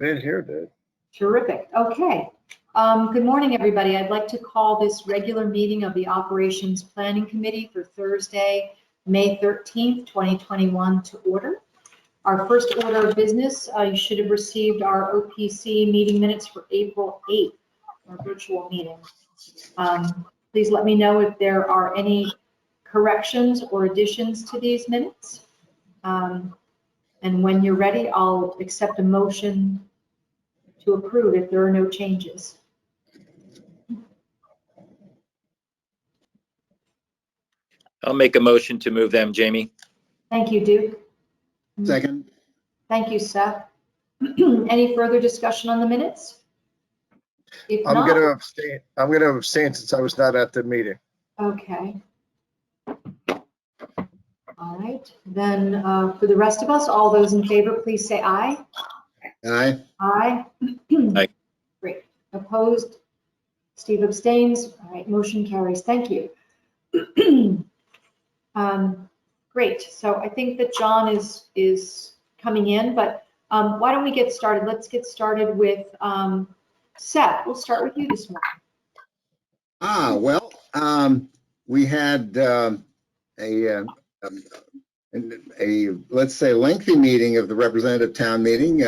Been here, dude. Terrific. Okay. Good morning, everybody. I'd like to call this regular meeting of the Operations Planning Committee for Thursday, May 13th, 2021 to order. Our first order of business, you should have received our OPC meeting minutes for April 8th, our virtual meeting. Please let me know if there are any corrections or additions to these minutes. And when you're ready, I'll accept a motion to approve if there are no changes. I'll make a motion to move them, Jamie. Thank you, Duke. Second. Thank you, Seth. Any further discussion on the minutes? If I'm not, gonna abstain. I'm gonna abstain since I was not at the meeting. okay. All right, then for the rest of us, all those in favor, please say aye. Aye. Aye. Aye. Great. Opposed? Steve abstains. All right, motion carries. Thank you. Great. So I think that John is coming in, but why don't we get started? Let's get started with Seth. We'll start with you this morning. Well, we had a let's say lengthy meeting of the representative town meeting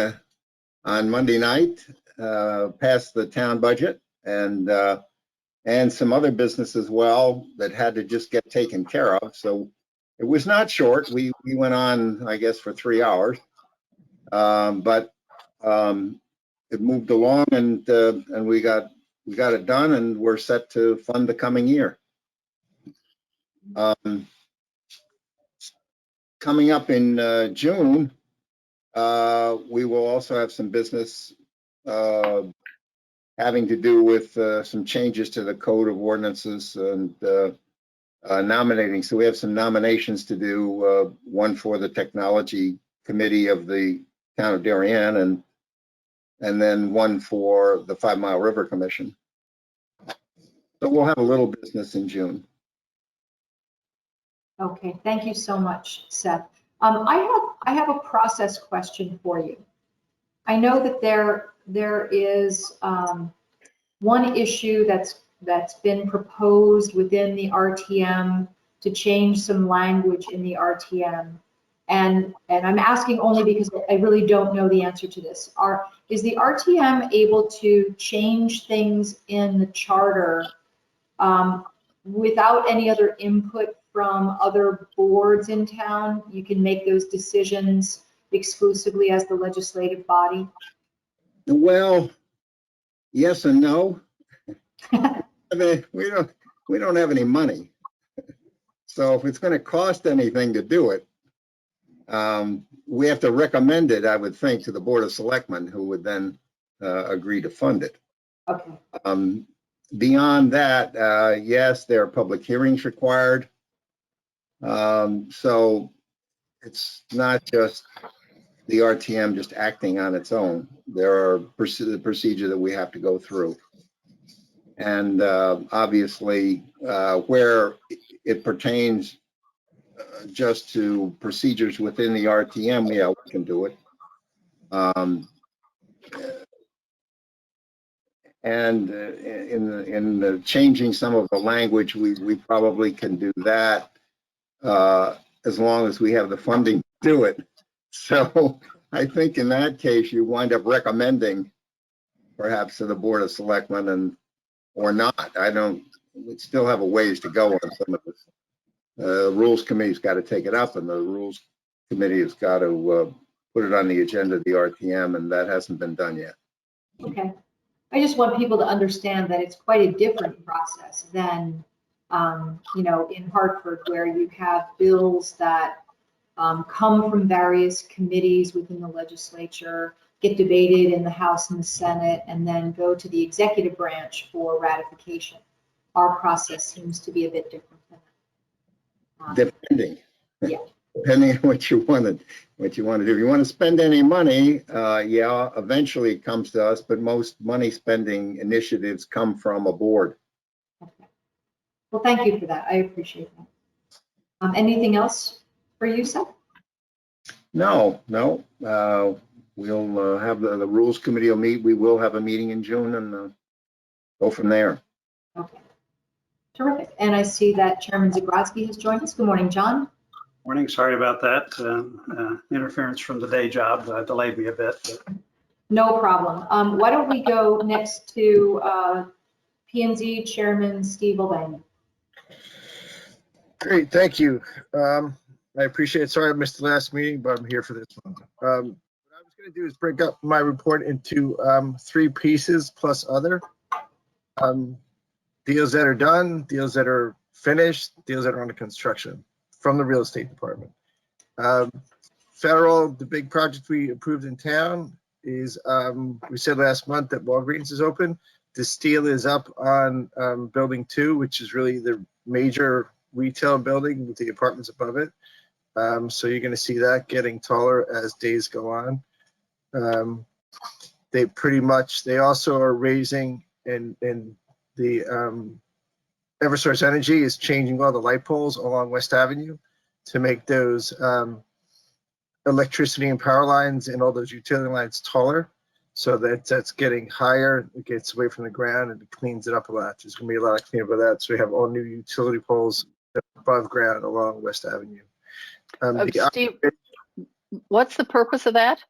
on Monday night, passed the town budget and some other business as well that had to just get taken care of. So it was not short. We went on, I guess, for 3 hours, but it moved along and we got it done, and we're set to fund the coming year. Coming up in June, we will also have some business having to do with some changes to the Code of Ordinances and nominating. So we have some nominations to do, one for the Technology Committee of the Town of Darien, and then one for the 5 Mile River Commission. So we'll have a little business in June. Okay, thank you so much, Seth. I have a process question for you. I know that there is one issue that's been proposed within the RTM to change some language in the RTM, and I'm asking only because I really don't know the answer to this. Is the RTM able to change things in the charter without any other input from other boards in town? You can make those decisions exclusively as the legislative body? Well, yes and no. I mean, we don't have any money. So if it's going to cost anything to do it, we have to recommend it, I would think, to the Board of Selectmen, who would then agree to fund it. Okay. Beyond that, yes, there are public hearings required. So it's not just the RTM just acting on its own. There are the procedure that we have to go through. And obviously, where it pertains just to procedures within the RTM, yeah, we can do it. And in the changing some of the language, we probably can do that as long as we have the funding to do it. So I think in that case, you wind up recommending perhaps to the Board of Selectmen or not. We'd still have a ways to go on some of this. Rules Committee's got to take it up, and the Rules Committee has got to put it on the agenda of the RTM, and that hasn't been done yet. Okay. I just want people to understand that it's quite a different process than, in Hartford, where you have bills that come from various committees within the legislature, get debated in the House and the Senate, and then go to the executive branch for ratification. Our process seems to be a bit different than that. Depending. Yeah. Depending on what you want to do. If you want to spend any money, yeah, eventually it comes to us, but most money spending initiatives come from a board. Okay. Well, thank you for that. I appreciate that. Anything else for you, Seth? No. we'll have the rules committee will meet. We will have a meeting in June and go from there. Okay. Terrific. And I see that Chairman Zagorowski has joined us. Good morning, John. Morning, sorry about that. Interference from the day job delayed me a bit. But No problem. Why don't we go next to P&Z Chairman Steve O'Banion. Great, thank you. I appreciate it. Sorry I missed the last meeting, but I'm here for this one. What I was going to do is break up my report into 3 pieces plus other. Deals that are done, deals that are finished, deals that are under construction from the real estate department. Federal, the big project we approved in town is, we said last month that Walgreens is open. The steel is up on building 2, which is really the major retail building with the apartments above it. So you're going to see that getting taller as days go on. They also are raising, and the Eversource Energy is changing all the light poles along West Avenue to make those electricity and power lines and all those utility lines taller. So that's getting higher. It gets away from the ground and it cleans it up a lot. There's going to be a lot of cleanup of that. So we have all new utility poles above ground along West Avenue. Steve, what's the purpose of that?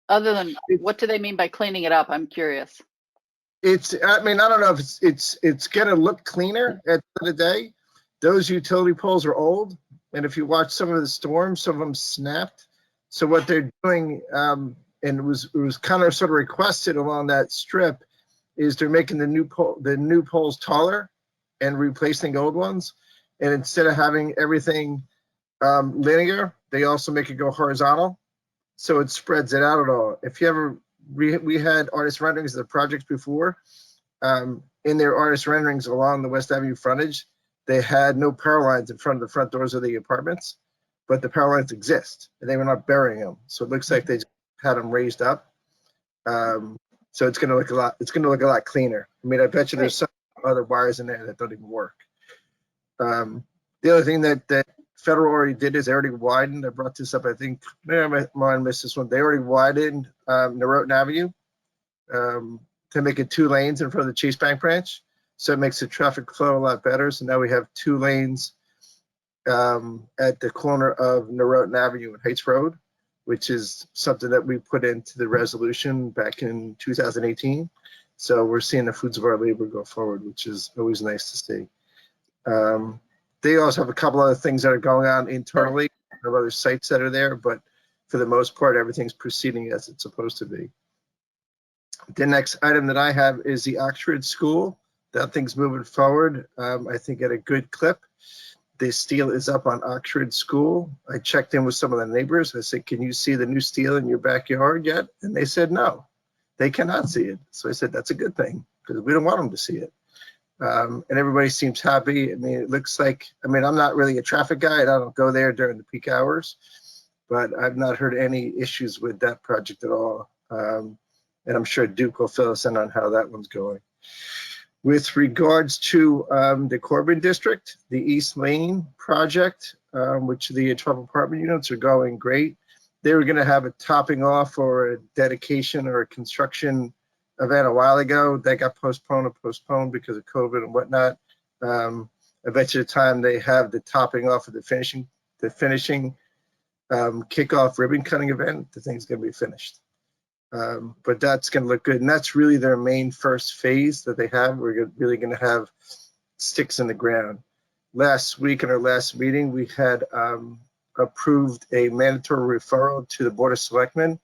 Other than, what do they mean by cleaning it up? I'm curious. I mean, I don't know if it's going to look cleaner at the end of the day. Those utility poles are old. And if you watch some of the storms, some of them snapped. So what they're doing, and it was kind of sort of requested along that strip, is they're making the new poles taller and replacing old ones. And instead of having everything linear, they also make it go horizontal, so it spreads it out at all. If you ever, we had artist renderings of the projects before. In their artist renderings along the West Avenue frontage, they had no power lines in front of the front doors of the apartments, but the power lines exist, and they were not burying them. So it looks like they just had them raised up. So it's going to look a lot. It's going to look a lot cleaner. I mean, I bet you there's some other wires in there that don't even work. The other thing that Federal already did is they already widened. I brought this up. I think I might miss this one. They already widened Norotan Avenue to make it 2 lanes in front of the Chase Bank branch. So it makes the traffic flow a lot better. So now we have 2 lanes at the corner of Norotan Avenue and Heights Road, which is something that we put into the resolution back in 2018. So we're seeing the fruits of our labor go forward, which is always nice to see. They also have a couple other things that are going on internally. There are other sites that are there, but for the most part, everything's proceeding as it's supposed to be. The next item that I have is the Oxford School. That thing's moving forward, I think at a good clip. The steel is up on Oxford School. I checked in with some of the neighbors. I said, can you see the new steel in your backyard yet? And they said, no, they cannot see it. So I said, that's a good thing, because we don't want them to see it. And everybody seems happy. I mean, it looks like, I mean, I'm not really a traffic guy, and I don't go there during the peak hours, but I've not heard any issues with that project at all. And I'm sure Duke will fill us in on how that one's going. With regards to the Corbin District, the East Lane project, which the 12 apartment units are going great. They were going to have a topping off or a dedication or a construction event a while ago. That got postponed because of COVID and whatnot. I bet you the time they have the topping off of the finishing kickoff ribbon cutting event, the thing's going to be finished. But that's going to look good. And that's really their main first phase that they have. We're really going to have sticks in the ground. Last week in our last meeting, we had approved a mandatory referral to the Board of Selectmen.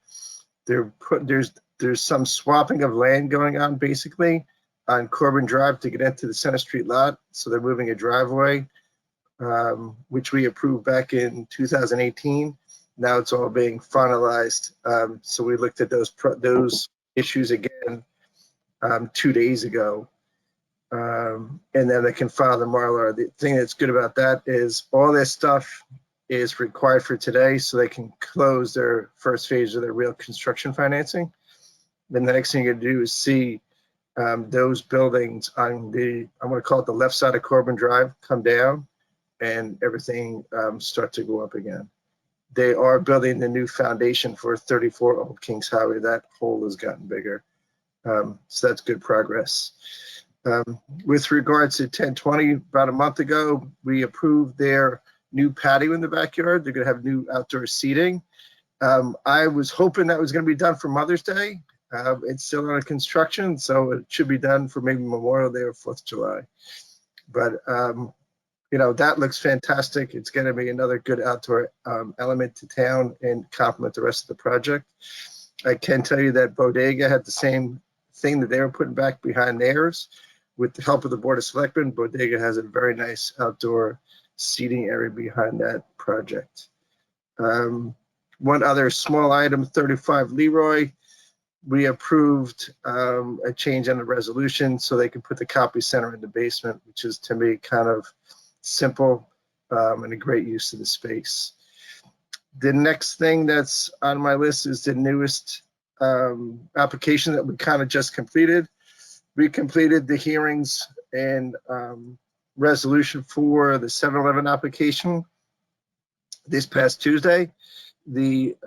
There's some swapping of land going on basically on Corbin Drive to get into the Center Street lot. So they're moving a driveway, which we approved back in 2018. Now it's all being finalized. So we looked at those issues again 2 days ago. And then they can file the Mylar. The thing that's good about that is all this stuff is required for today, so they can close their first phase of their real construction financing. Then the next thing you're gonna do is see those buildings on the, I'm gonna call it the left side of Corbin Drive, come down and everything start to go up again. they are building the new foundation for 34 Old Kings Highway. That hole has gotten bigger. So that's good progress. With regards to 1020, about a month ago, we approved their new patio in the backyard. They're going to have new outdoor seating. I was hoping that was going to be done for Mother's Day. It's still under construction, so it should be done for maybe Memorial Day or 4th of July. But, you know, that looks fantastic. It's going to be another good outdoor element to town and complement the rest of the project. I can tell you that Bodega had the same thing that they were putting back behind theirs. With the help of the Board of Selectmen, Bodega has a very nice outdoor seating area behind that project. One other small item, 35 Leroy. We approved a change in the resolution so they can put the copy center in the basement, which is to me kind of simple and a great use of the space. The next thing that's on my list is the newest application that we kind of just completed. We completed the hearings and resolution for the 7-Eleven application this past Tuesday. That's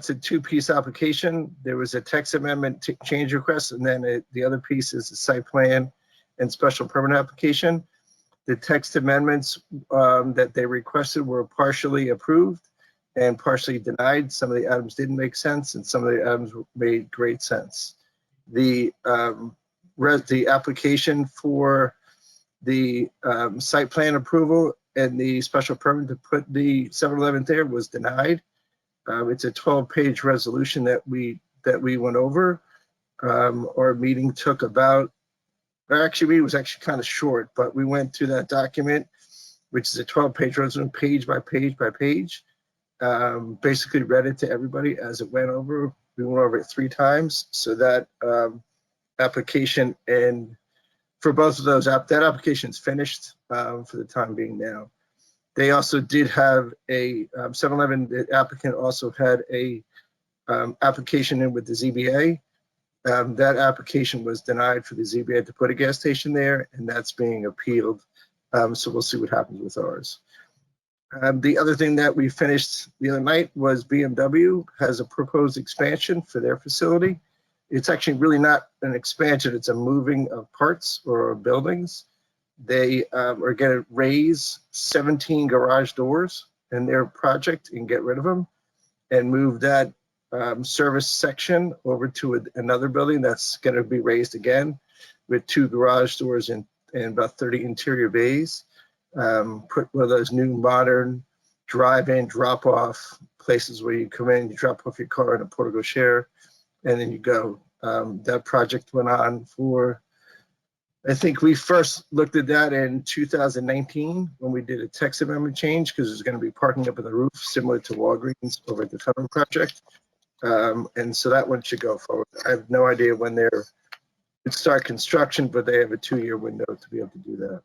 a two-piece application. There was a text amendment change request, and then the other piece is the site plan and special permit application. The text amendments that they requested were partially approved and partially denied. Some of the items didn't make sense, and some of the items made great sense. The application for the site plan approval and the special permit to put the 7-Eleven there was denied. It's a 12-page resolution that we went over. Our meeting took about, actually, it was actually kind of short, but we went through that document, which is a 12-page resolution, page by page by page. Basically read it to everybody as it went over. We went over it 3 times. So that application, and for both of those, that application is finished for the time being now. They also did have a 7-Eleven, the applicant also had a application in with the ZBA. That application was denied for the ZBA to put a gas station there, and that's being appealed. So we'll see what happens with ours. The other thing that we finished the other night was BMW has a proposed expansion for their facility. It's actually really not an expansion, it's a moving of parts or buildings. They are going to raise 17 garage doors in their project and get rid of them and move that service section over to another building that's going to be raised again with 2 garage doors and about 30 interior bays. Put one of those new modern drive-in, drop-off places where you come in, you drop off your car in a porte-cochere, and then you go. That project went on for, I think we first looked at that in 2019 when we did a text amendment change because there's going to be parking up in the roof similar to Walgreens over at the Federal project. And so that one should go forward. I have no idea when they're going to start construction, but they have a 2-year window to be able to do that.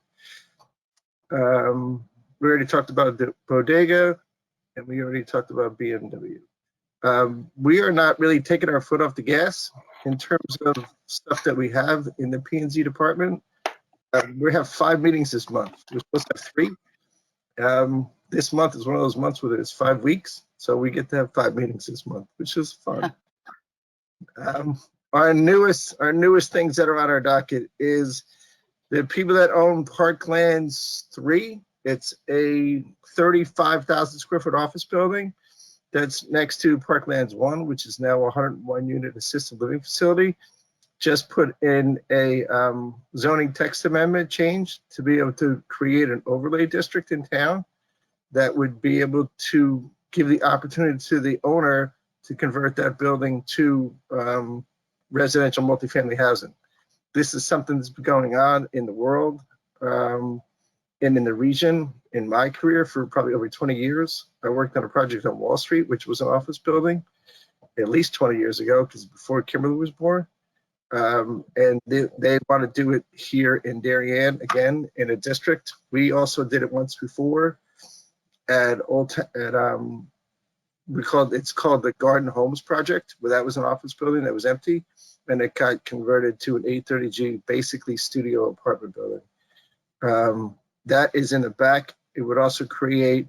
We already talked about the Bodega, and we already talked about BMW. We are not really taking our foot off the gas in terms of stuff that we have in the P&Z department. We have 5 meetings this month. We're supposed to have 3. This month is one of those months where it's 5 weeks, so we get to have 5 meetings this month, which is fun. Our newest things that are on our docket is the people that own Parklands 3. It's a 35,000 square foot office building that's next to Parklands 1, which is now a 101 unit assisted living facility. Just put in a zoning text amendment change to be able to create an overlay district in town that would be able to give the opportunity to the owner to convert that building to residential multifamily housing. This is something that's been going on in the world and in the region in my career for probably over 20 years. I worked on a project on Wall Street, which was an office building at least 20 years ago, because before Kimberly was born. And they want to do it here in Darien again in a district. We also did it once before it's called the Garden Homes Project, where that was an office building that was empty, and it got converted to an 830G, basically studio apartment building. That is in the back. It would also create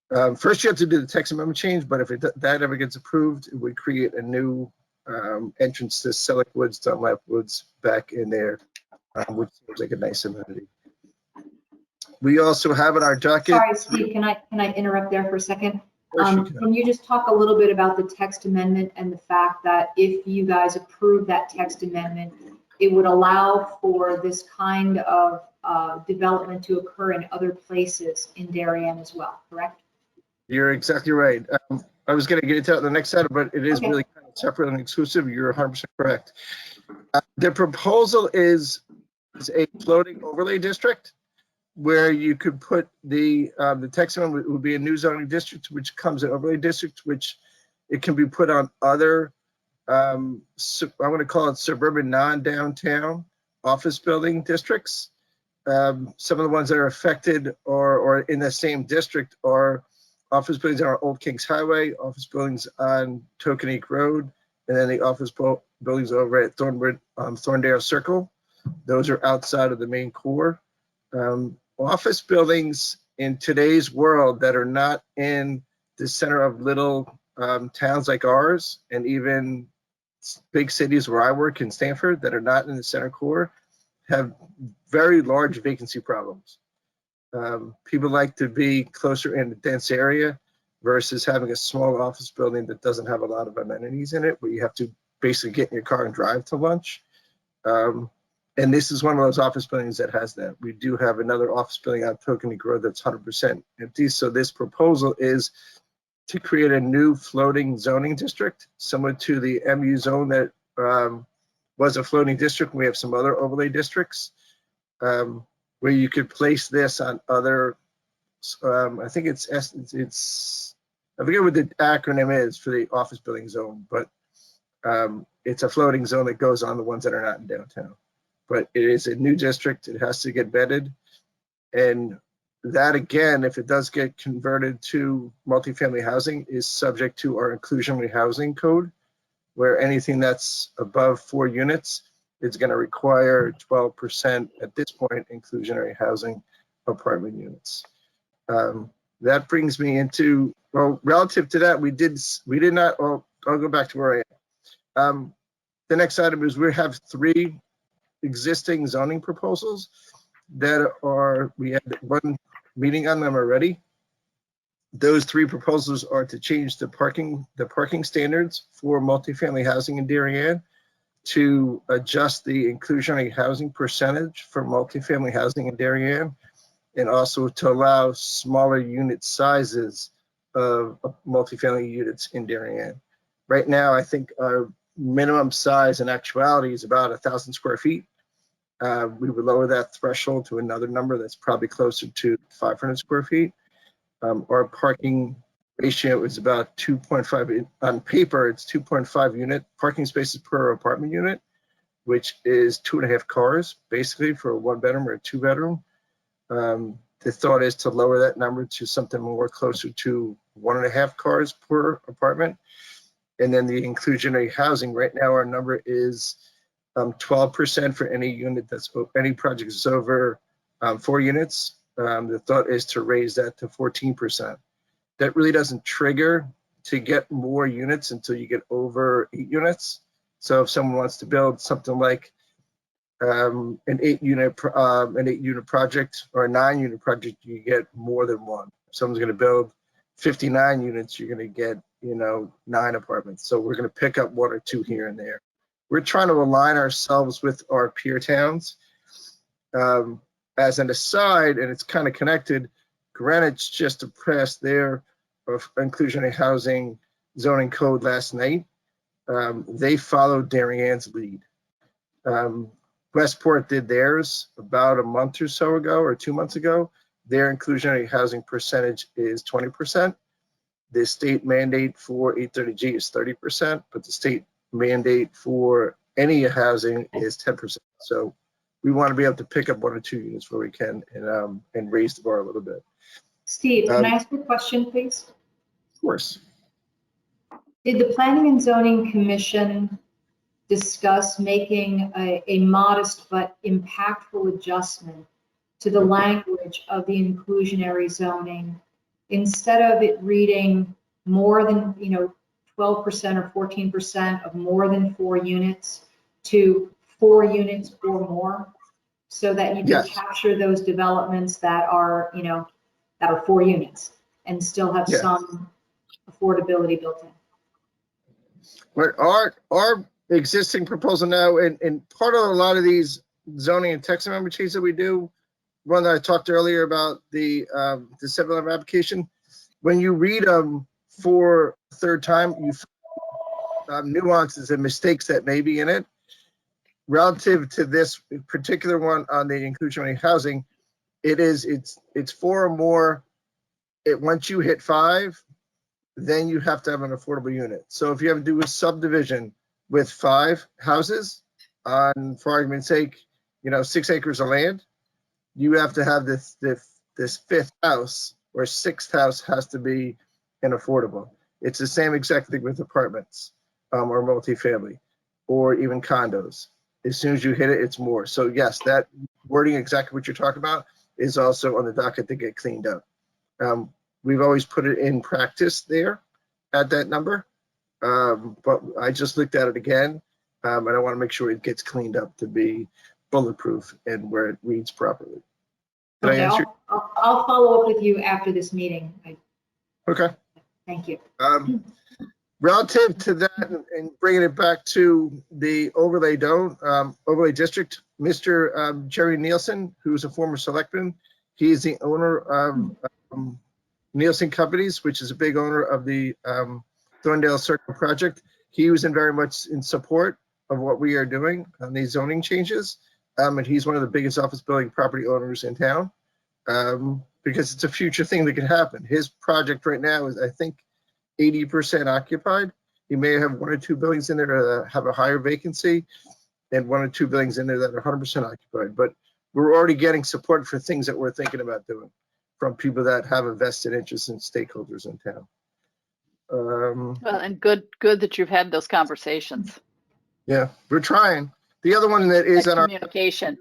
First, you have to do the text amendment change, but if that ever gets approved, it would create a new entrance to Selleck Woods, Dunlap Woods back in there, which seems like a nice amenity. We also have in our docket. Sorry, Steve, can I interrupt there for a second? Of course you can. Can you just talk a little bit about the text amendment and the fact that if you guys approve that text amendment, it would allow for this kind of development to occur in other places in Darien as well, correct? You're exactly right. I was going to get into it on the next item, but it is Okay. really kind of separate and exclusive. You're 100% correct. The proposal is a floating overlay district where you could put the text amendment would be a new zoning district, which comes an overlay district, which it can be put on other, I'm going to call it suburban non-downtown office building districts. Some of the ones that are affected or in the same district are office buildings on Old Kings Highway, office buildings on Tokenique Road, and then the office buildings over at Thorndale Circle. Those are outside of the main core. Office buildings in today's world that are not in the center of little towns like ours, and even big cities where I work in Stanford that are not in the center core, have very large vacancy problems. People like to be closer in a dense area versus having a small office building that doesn't have a lot of amenities in it, where you have to basically get in your car and drive to lunch. And this is one of those office buildings that has that. We do have another office building on Tokenique Road that's 100% empty. So this proposal is to create a new floating zoning district, similar to the MU zone that was a floating district. We have some other overlay districts where you could place this on other, I think it's, I forget what the acronym is for the office building zone, but it's a floating zone that goes on the ones that are not in downtown. But it is a new district. It has to get vetted. And that, again, if it does get converted to multifamily housing, is subject to our inclusionary housing code, where anything that's above 4 units is going to require 12% at this point inclusionary housing apartment units. That brings me into, well, relative to that, we did not, well, I'll go back to where I am. The next item is we have 3 existing zoning proposals that are, we had one meeting on them already. Those 3 proposals are to change the parking standards for multifamily housing in Darien, to adjust the inclusionary housing percentage for multifamily housing in Darien, and also to allow smaller unit sizes of multifamily units in Darien. Right now, I think our minimum size in actuality is about 1,000 square feet. We would lower that threshold to another number that's probably closer to 500 square feet. Our parking ratio is about 2.5. On paper, it's 2.5 unit parking spaces per apartment unit, which is 2.5 cars, basically, for a 1-bedroom or a 2-bedroom. The thought is to lower that number to something more closer to 1.5 cars per apartment. And then the inclusionary housing, right now our number is 12% for any unit that's, any project is over 4 units. The thought is to raise that to 14%. That really doesn't trigger to get more units until you get over 8 units. So if someone wants to build something like an 8-unit project or a 9-unit project, you get more than one. If someone's going to build 59 units, you're going to get, 9 apartments. So we're going to pick up 1 or 2 here and there. We're trying to align ourselves with our peer towns. As an aside, and it's kind of connected, Greenwich just passed their inclusionary housing zoning code last night. They followed Darien's lead. Westport did theirs about a month or so ago, or 2 months ago. Their inclusionary housing percentage is 20%. The state mandate for 830G is 30%, but the state mandate for any housing is 10%. So we want to be able to pick up 1 or 2 units where we can and raise the bar a little bit. Steve, can I ask you a question, please? Of course. Did the Planning and Zoning Commission discuss making a modest but impactful adjustment to the language of the inclusionary zoning instead of it reading more than, 12% or 14% of more than 4 units to 4 units or more, so that you can Yes. capture those developments that are, that are 4 units and still have Yes. some affordability built in. But our existing proposal now, and part of a lot of these zoning and text amendment changes that we do, one that I talked earlier about the 7-Eleven application, when you read them for a third time, you find nuances and mistakes that may be in it. Relative to this particular one on the inclusionary housing, it's 4 or more. Once you hit 5, then you have to have an affordable unit. So if you have to do a subdivision with 5 houses on, for argument's sake, 6 acres of land, you have to have this 5th house or 6th house has to be an affordable. It's the same exact thing with apartments or multifamily or even condos. As soon as you hit it, it's more. So yes, that wording, exactly what you're talking about, is also on the docket to get cleaned up. We've always put it in practice there at that number, but I just looked at it again, and I want to make sure it gets cleaned up to be bulletproof and where it reads properly. Did I Okay, answer? I'll follow up with you after this meeting. Okay. Thank you. Relative to that and bringing it back to the overlay district, Mr. Jerry Nielsen, who's a former selectman, he is the owner of Nielsen Companies, which is a big owner of the Thorndale Circle project. He was very much in support of what we are doing on these zoning changes. And he's one of the biggest office building property owners in town because it's a future thing that could happen. His project right now is, I think, 80% occupied. He may have 1 or 2 buildings in there that have a higher vacancy and 1 or 2 buildings in there that are 100% occupied. But we're already getting support for things that we're thinking about doing from people that have a vested interest in stakeholders in town. Well, and good that you've had those conversations. Yeah, we're trying. The other one that is on our Communication,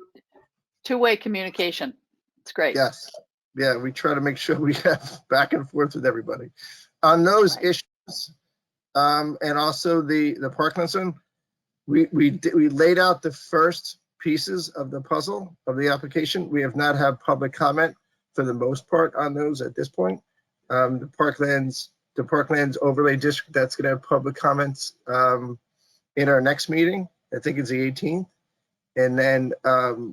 two-way communication. It's great. Yes. Yeah, we try to make sure we have back and forth with everybody on those issues. And also the parkland zone, we laid out the first pieces of the puzzle of the application. We have not had public comment for the most part on those at this point. The Parklands overlay district, that's gonna have public comments in our next meeting. I think it's the 18th. And then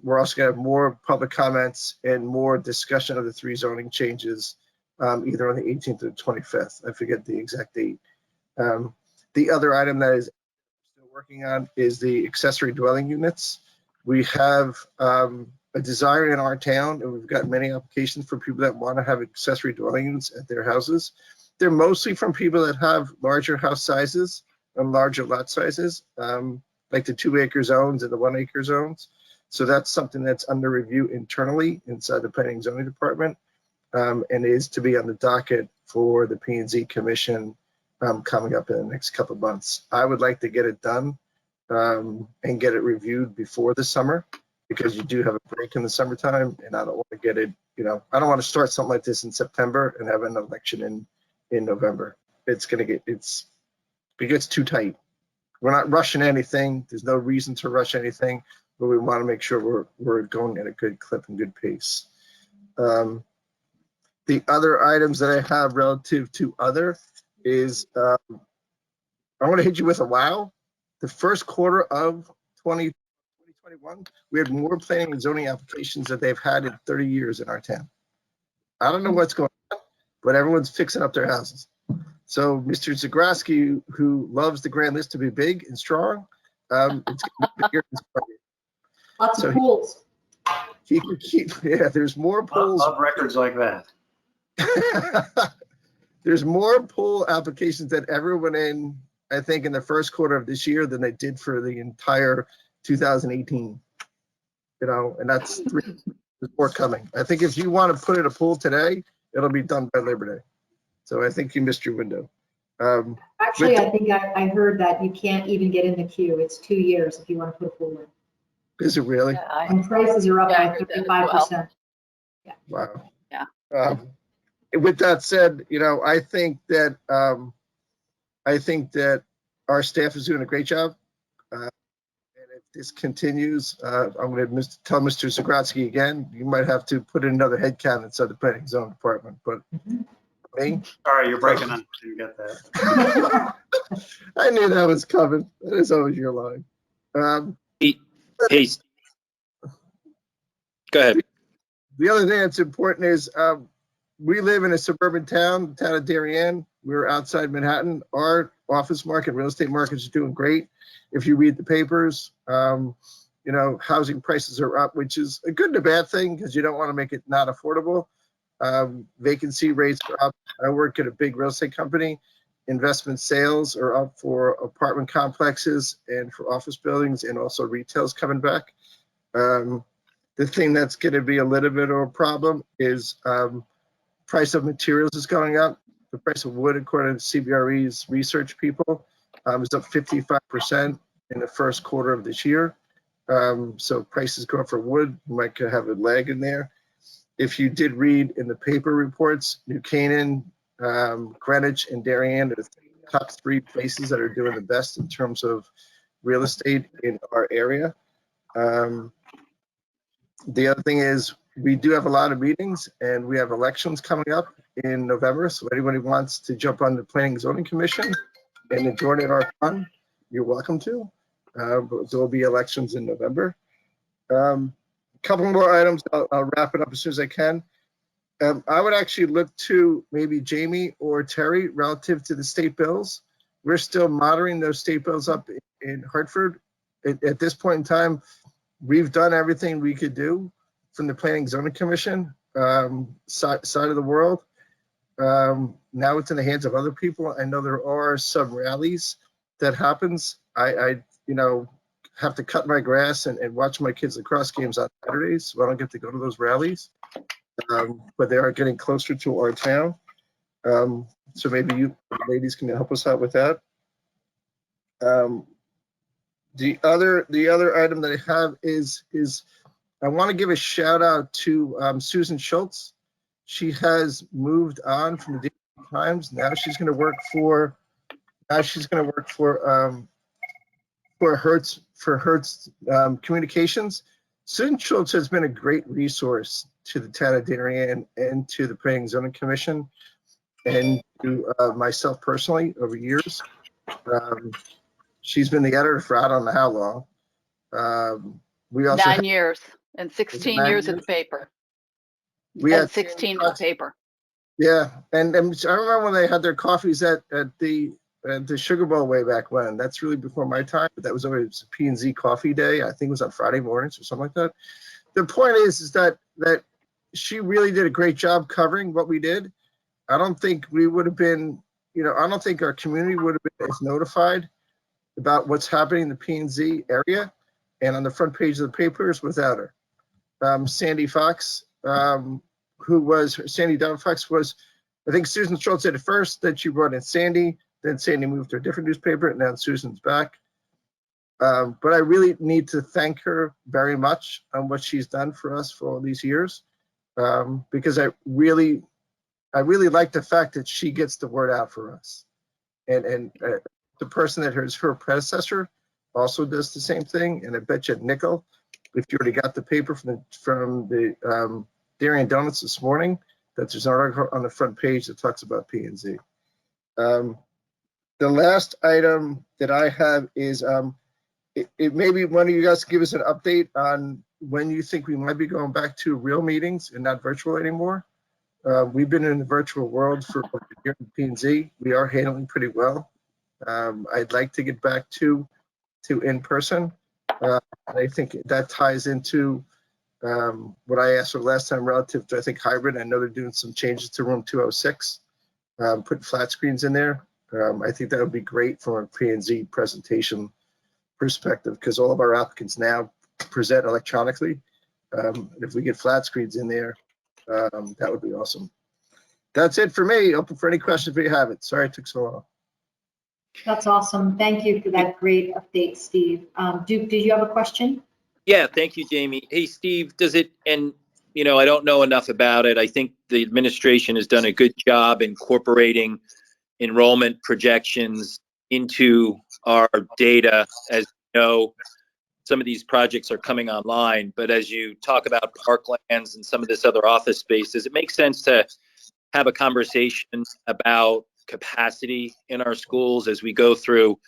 we're also gonna have more public comments and more discussion of the 3 zoning changes, either on the 18th or 25th. I forget the exact date. The other item that is still working on is the accessory dwelling units. We have a desire in our town, and we've got many applications for people that want to have accessory dwelling units at their houses. They're mostly from people that have larger house sizes and larger lot sizes, like the 2-acre zones and the 1-acre zones. So that's something that's under review internally inside the Planning and Zoning Department, and is to be on the docket for the P&Z Commission coming up in the next couple of months. I would like to get it done and get it reviewed before the summer, because you do have a break in the summertime, and I don't want to get it, I don't want to start something like this in September and have an election in November. It gets too tight. We're not rushing anything. There's no reason to rush anything, but we want to make sure we're going at a good clip and good pace. The other items that I have relative to other is, I want to hit you with a wow. The first quarter of 2021, we had more planning and zoning applications that they've had in 30 years in our town. I don't know what's going on, but everyone's fixing up their houses. So Mr. Zagroski, who loves the grand list to be big and strong, it's gonna be bigger and stronger. Lots of pools. He can keep, there's more pools. Love records like that. There's more pool applications that ever went in, I think, in the first quarter of this year than they did for the entire 2018. And that's 3 more coming. I think if you want to put in a pool today, it'll be done by Labor Day. So I think you missed your window. Actually, I think I heard that you can't even get in the queue. It's 2 years if you want to put a pool in. Is it really? Yeah, And prices are up Yeah, I by heard that as well. 35%. Wow. Yeah. with that said, I think that our staff is doing a great job. And if this continues, I'm going to tell Mr. Zagrodsky again, you might have to put in another headcount inside the planning zone department, but me, Sorry, you're breaking up. Didn't get that. I knew that was coming. That is always your line. Hey, go ahead. The other thing that's important is we live in a suburban town, the town of Darien. We're outside Manhattan. Our office market, real estate markets are doing great. If you read the papers, housing prices are up, which is a good and a bad thing because you don't want to make it not affordable. Vacancy rates are up. I work at a big real estate company. Investment sales are up for apartment complexes and for office buildings, and also retail's coming back. The thing that's going to be a little bit of a problem is price of materials is going up. The price of wood, according to CBRE's research people, is up 55% in the first quarter of this year. So prices go up for wood. You might have a lag in there. If you did read in the paper reports, New Canaan, Greenwich, and Darien are the top 3 places that are doing the best in terms of real estate in our area. The other thing is we do have a lot of meetings, and we have elections coming up in November. So anybody who wants to jump on the Planning and Zoning Commission and join in our fun, you're welcome to. But there will be elections in November. A couple more items. I'll wrap it up as soon as I can. I would actually look to maybe Jamie or Terry relative to the state bills. We're still monitoring those state bills up in Hartford. At this point in time, we've done everything we could do from the Planning and Zoning Commission side of the world. Now it's in the hands of other people. I know there are some rallies that happens. I have to cut my grass and watch my kids' lacrosse games on Saturdays, so I don't get to go to those rallies. But they are getting closer to our town. So maybe you ladies can help us out with that. The other item that I have is I want to give a shout out to Susan Schultz. She has moved on from the Daily Times. Now she's going to work for Hertz Communications. Susan Schultz has been a great resource to the town of Darien and to the Planning and Zoning Commission and to myself personally over years. She's been the editor for I don't know how long. We also 9 years and 16 years at the paper. We had 16 at the paper. Yeah, and I remember when they had their coffees at the Sugar Bowl way back when. That's really before my time, but that was always a P&Z coffee day. I think it was on Friday mornings or something like that. The point is that she really did a great job covering what we did. I don't think we would have been, I don't think our community would have been as notified about what's happening in the P&Z area and on the front page of the papers without her. Sandy Fox, Sandy Dunfux was, I think Susan Schultz said at first that she brought in Sandy, then Sandy moved to a different newspaper, and now Susan's back. But I really need to thank her very much on what she's done for us for all these years, because I really like the fact that she gets the word out for us. And the person that is her predecessor also does the same thing. And I bet you a nickel, if you already got the paper from the Darien Donuts this morning, that there's an article on the front page that talks about P&Z. The last item that I have is it maybe one of you guys give us an update on when you think we might be going back to real meetings and not virtual anymore. We've been in the virtual world for over a year in P&Z. We are handling pretty well. I'd like to get back to in person. I think that ties into what I asked for last time relative to, I think, hybrid. I know they're doing some changes to room 206, putting flat screens in there. I think that would be great from a P&Z presentation perspective because all of our applicants now present electronically. If we get flat screens in there, that would be awesome. That's it for me. Open for any questions if you have it. Sorry it took so long. That's awesome. Thank you for that great update, Steve. Duke, did you have a question? Yeah, thank you, Jamie. Hey, Steve, does it, and I don't know enough about it. I think the administration has done a good job incorporating enrollment projections into our data. As you know, some of these projects are coming online, but as you talk about parklands and some of this other office spaces, it makes sense to have a conversation about capacity in our schools as we go through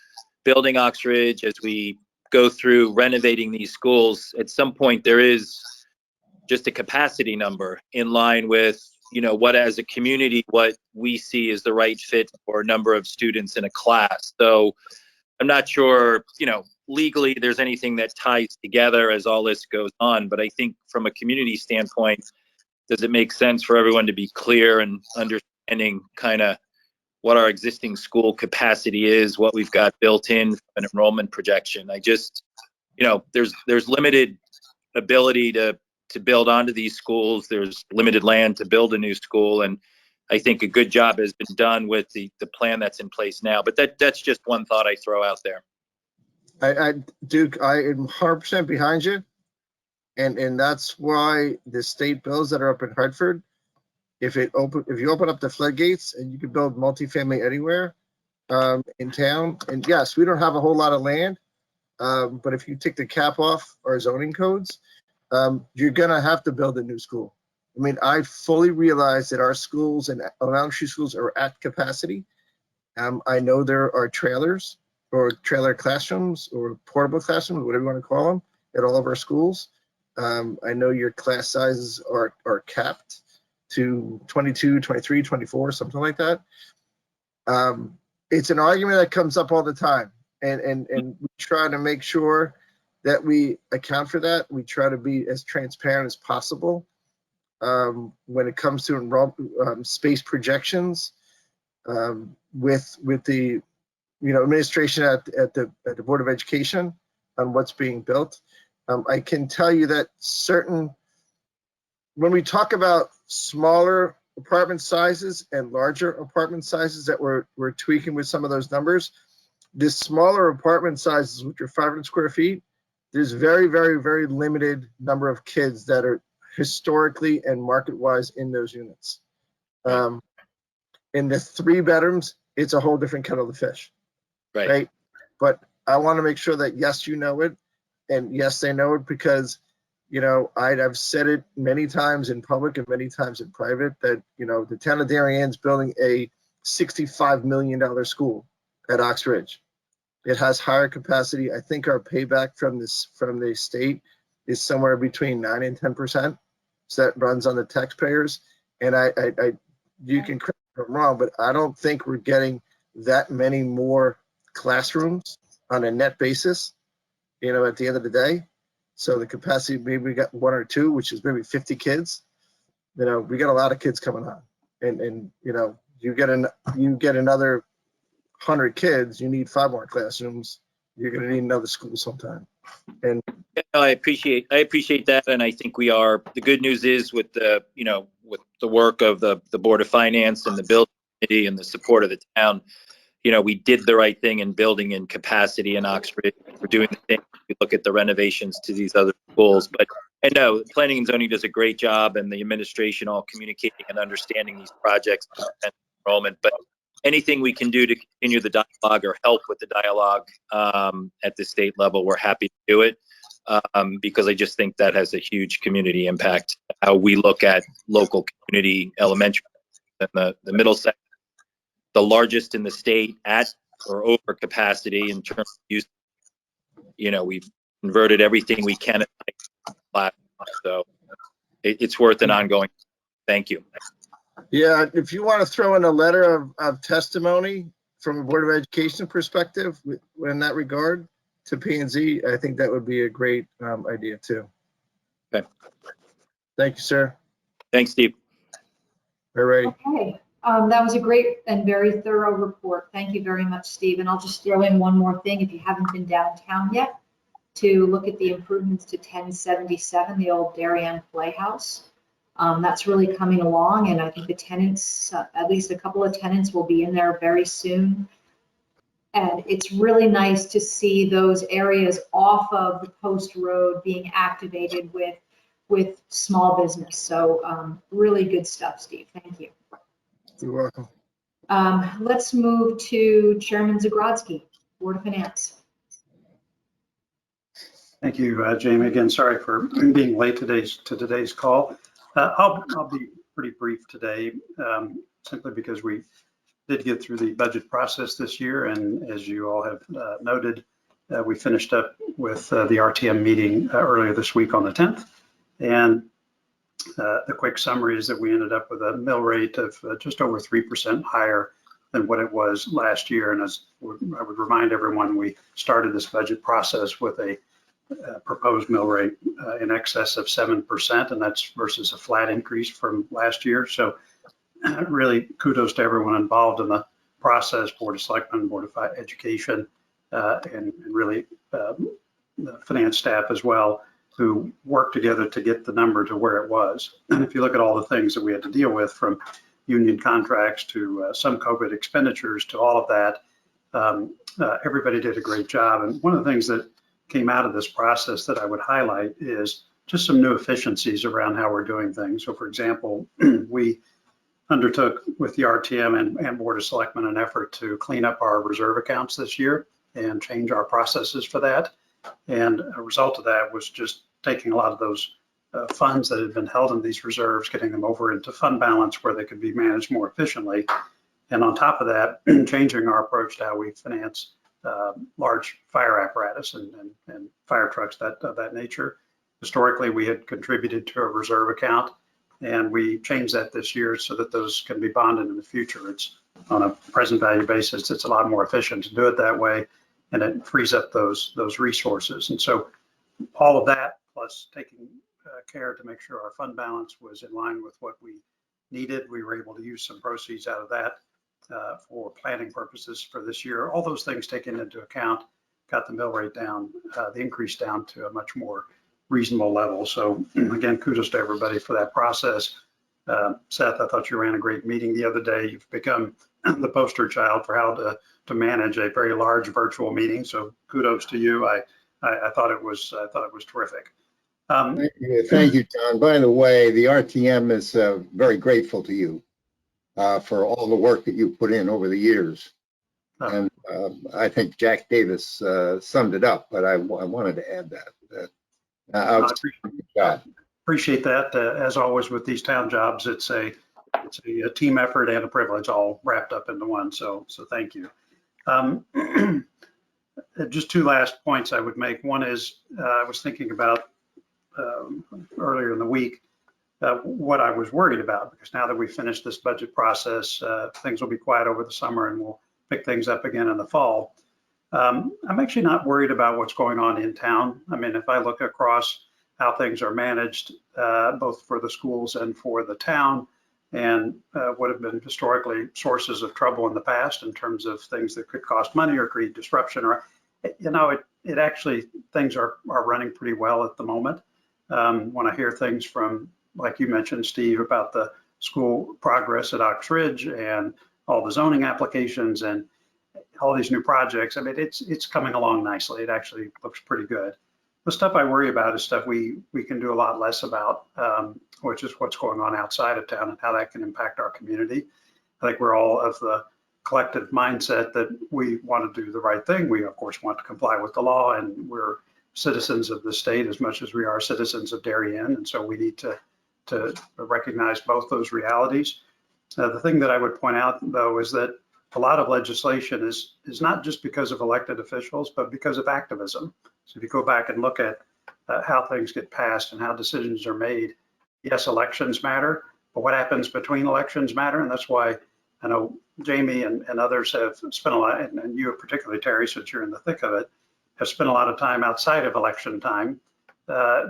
building Oxbridge, as we go through renovating these schools. At some point, there is just a capacity number in line with, what as a community, what we see is the right fit for a number of students in a class. So I'm not sure, legally there's anything that ties together as all this goes on, but I think from a community standpoint, does it make sense for everyone to be clear and understanding kind of what our existing school capacity is, what we've got built in from an enrollment projection? I just, there's limited ability to build onto these schools. There's limited land to build a new school. And I think a good job has been done with the plan that's in place now. But that's just one thought I throw out there. Duke, I am 100% behind you. And that's why the state bills that are up in Hartford, if you open up the floodgates and you can build multifamily anywhere in town, and yes, we don't have a whole lot of land, but if you take the cap off our zoning codes, you're gonna have to build a new school. I mean, I fully realize that our schools and elementary schools are at capacity. I know there are trailers or trailer classrooms or portable classrooms, whatever you want to call them, at all of our schools. I know your class sizes are capped to 22, 23, 24, something like that. It's an argument that comes up all the time. And we try to make sure that we account for that. We try to be as transparent as possible when it comes to space projections with the administration at the Board of Education on what's being built. I can tell you that when we talk about smaller apartment sizes and larger apartment sizes that we're tweaking with some of those numbers, the smaller apartment sizes, which are 500 square feet, there's very, very, very limited number of kids that are historically and market-wise in those units. In the 3 bedrooms, it's a whole different kettle of fish, right? But I want to make sure that, yes, you know it, and yes, they know it, because I've said it many times in public and many times in private that the town of Darien's building a $65 million school at Oxbridge. It has higher capacity. I think our payback from the state is somewhere between 9 and 10%. So that runs on the taxpayers. And you can correct me if I'm wrong, but I don't think we're getting that many more classrooms on a net basis, at the end of the day. So the capacity, maybe we got 1 or 2, which is maybe 50 kids. We got a lot of kids coming on, and you get another 100 kids, you need 5 more classrooms. You're going to need another school sometime. And I appreciate that, and I think we are. The good news is with the work of the Board of Finance and the building committee and the support of the town, we did the right thing in building in capacity in Oxford. We're doing the thing. We look at the renovations to these other schools, but I know planning and zoning does a great job, and the administration all communicating and understanding these projects and enrollment. But anything we can do to continue the dialogue or help with the dialogue at the state level, we're happy to do it, because I just think that has a huge community impact. How we look at local community elementary and the middle section, the largest in the state at or over capacity in terms of use. We've converted everything we can at class, so it's worth an ongoing. Thank you. yeah, if you want to throw in a letter of testimony from a Board of Education perspective in that regard to P&Z, I think that would be a great idea too. Okay. Thank you, sir. Thanks, Steve. All right. Okay, that was a great and very thorough report. Thank you very much, Steve. And I'll just throw in one more thing. If you haven't been downtown yet, to look at the improvements to 1077, the old Darien Playhouse. That's really coming along, and I think the tenants, at least a couple of tenants, will be in there very soon. And it's really nice to see those areas off of the Post Road being activated with with small business. So really good stuff, Steve. Thank you. You're welcome. Let's move to Chairman Zagrodzky, Board of Finance. Thank you, Jamie. Again, sorry for being late to today's call. I'll be pretty brief today, simply because we did get through the budget process this year, and as you all have noted, we finished up with the RTM meeting earlier this week on the 10th. And the quick summary is that we ended up with a mill rate of just over 3% higher than what it was last year. And as I would remind everyone, we started this budget process with a proposed mill rate in excess of 7%, and that's versus a flat increase from last year. So really kudos to everyone involved in the process, Board of Selectmen, Board of Education, and really the finance staff as well, who worked together to get the number to where it was. And if you look at all the things that we had to deal with, from union contracts to some COVID expenditures to all of that, everybody did a great job. And one of the things that came out of this process that I would highlight is just some new efficiencies around how we're doing things. So for example, we undertook with the RTM and Board of Selectmen an effort to clean up our reserve accounts this year and change our processes for that. And a result of that was just taking a lot of those funds that had been held in these reserves, getting them over into fund balance where they could be managed more efficiently. And on top of that, changing our approach to how we finance large fire apparatus and fire trucks of that nature. Historically, we had contributed to a reserve account, and we changed that this year so that those can be bonded in the future. It's on a present value basis. It's a lot more efficient to do it that way, and it frees up those resources. And so all of that, plus taking care to make sure our fund balance was in line with what we needed, we were able to use some proceeds out of that for planning purposes for this year. All those things taken into account got the mill rate down, the increase down to a much more reasonable level. So again, kudos to everybody for that process. Seth, I thought you ran a great meeting the other day. You've become the poster child for how to manage a very large virtual meeting. So kudos to you. I thought it was terrific. Thank you, John. By the way, the RTM is very grateful to you for all the work that you put in over the years. And I think Jack Davis summed it up, but I wanted to add that. I appreciate that. As always with these town jobs, it's a team effort and a privilege all wrapped up into one. So thank you. Just two last points I would make. One is I was thinking about earlier in the week what I was worried about, because now that we've finished this budget process, things will be quiet over the summer and we'll pick things up again in the fall. I'm actually not worried about what's going on in town. I mean, if I look across how things are managed, both for the schools and for the town, and what have been historically sources of trouble in the past in terms of things that could cost money or create disruption, or, you know, it actually, things are running pretty well at the moment. When I hear things from, like you mentioned, Steve, about the school progress at Ox Ridge and all the zoning applications and all these new projects, I mean, it's coming along nicely. It actually looks pretty good. The stuff I worry about is stuff we can do a lot less about, which is what's going on outside of town and how that can impact our community. I think we're all of the collective mindset that we want to do the right thing. We, of course, want to comply with the law, and we're citizens of the state as much as we are citizens of Darien. And so we need to recognize both those realities. The thing that I would point out, though, is that a lot of legislation is not just because of elected officials, but because of activism. So if you go back and look at how things get passed and how decisions are made, yes, elections matter, but what happens between elections matter. And that's why I know Jamie and others have spent a lot, and you particularly, Terry, since you're in the thick of it, have spent a lot of time outside of election time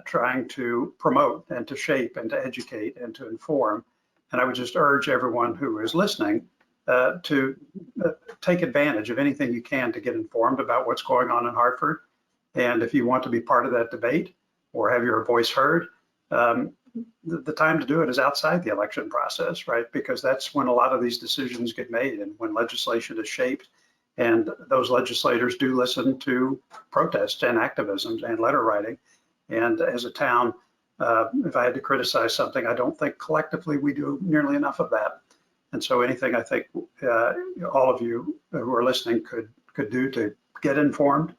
trying to promote and to shape and to educate and to inform. And I would just urge everyone who is listening to take advantage of anything you can to get informed about what's going on in Hartford. And if you want to be part of that debate or have your voice heard, the time to do it is outside the election process, right? Because that's when a lot of these decisions get made and when legislation is shaped. And those legislators do listen to protests and activisms and letter writing. And as a town, If I had to criticize something, I don't think collectively we do nearly enough of that. And so anything I think all of you who are listening could do to get informed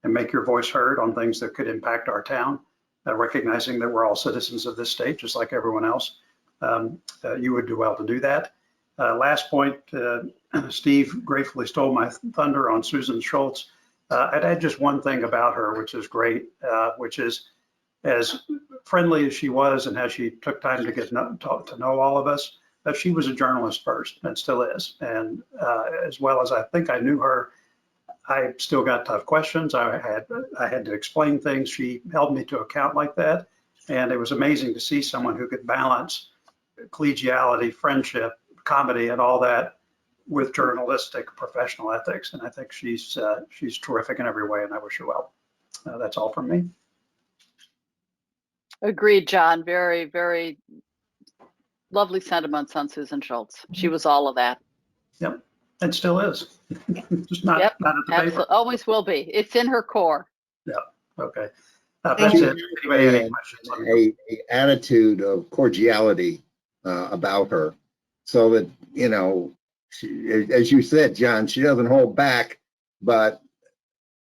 and make your voice heard on things that could impact our town, recognizing that we're all citizens of this state, just like everyone else, you would do well to do that. Last point, Steve gratefully stole my thunder on Susan Schultz. I'd add just one thing about her, which is great, which is as friendly as she was and how she took time to get to know all of us, she was a journalist first and still is. And as well as I think I knew her, I still got tough questions. I had to explain things. She held me to account like that. And it was amazing to see someone who could balance collegiality, friendship, comedy, and all that with journalistic professional ethics. And I think she's terrific in every way, and I wish her well. That's all from me. Agreed, John. Very, very lovely sentiments on Susan Schultz. She was all of that. Yep, and still is. Just not, Yep, not at the absolutely. paper. Always will be. It's in her core. Yeah, okay. Thank That's you. it. Anybody have any questions? Let me know. A attitude of cordiality about her, so that, you know, she, as you said, John, she doesn't hold back. But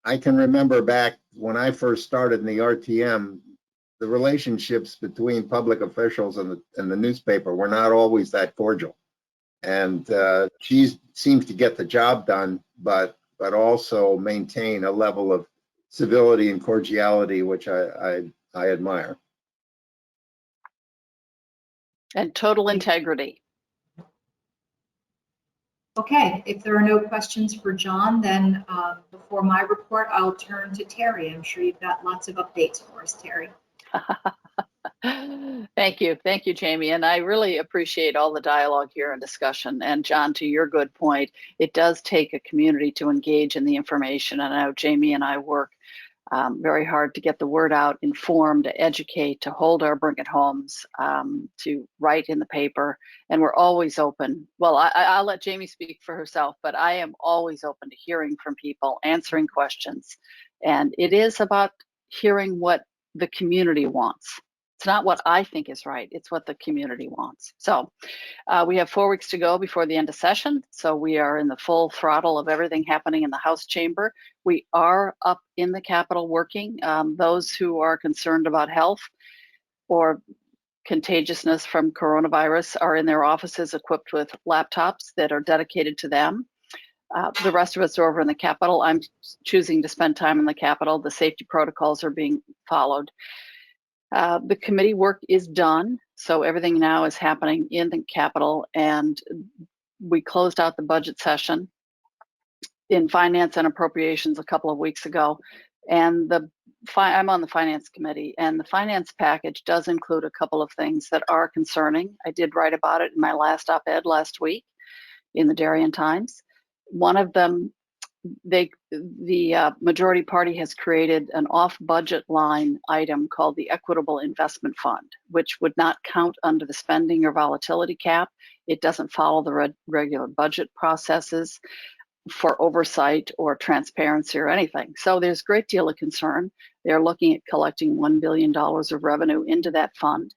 I can remember back when I first started in the RTM, the relationships between public officials and the newspaper were not always that cordial. And she seems to get the job done, but also maintain a level of civility and cordiality, which I admire. And total integrity. Okay, if there are no questions for John, then before my report, I'll turn to Terry. I'm sure you've got lots of updates for us, Terry. Thank you. Thank you, Jamie. And I really appreciate all the dialogue here and discussion. And John, to your good point, it does take a community to engage in the information. And I know Jamie and I work very hard to get the word out, inform, to educate, to hold our bring it homes, to write in the paper. And we're always open. Well, I'll let Jamie speak for herself, but I am always open to hearing from people, answering questions. And it is about hearing what the community wants. It's not what I think is right. It's what the community wants. So we have 4 weeks to go before the end of session. So we are in the full throttle of everything happening in the House chamber. We are up in the Capitol working. Those who are concerned about health or contagiousness from coronavirus are in their offices equipped with laptops that are dedicated to them. The rest of us are over in the Capitol. I'm choosing to spend time in the Capitol. The safety protocols are being followed. The committee work is done, so everything now is happening in the Capitol, and we closed out the budget session in Finance and Appropriations a couple of weeks ago, and I'm on the Finance Committee, and the Finance package does include a couple of things that are concerning. I did write about it in my last op-ed last week in the Darien Times. One of them, the majority party has created an off-budget line item called the Equitable Investment Fund, which would not count under the spending or volatility cap. It doesn't follow the regular budget processes for oversight or transparency or anything. So there's a great deal of concern. They're looking at collecting $1 billion of revenue into that fund.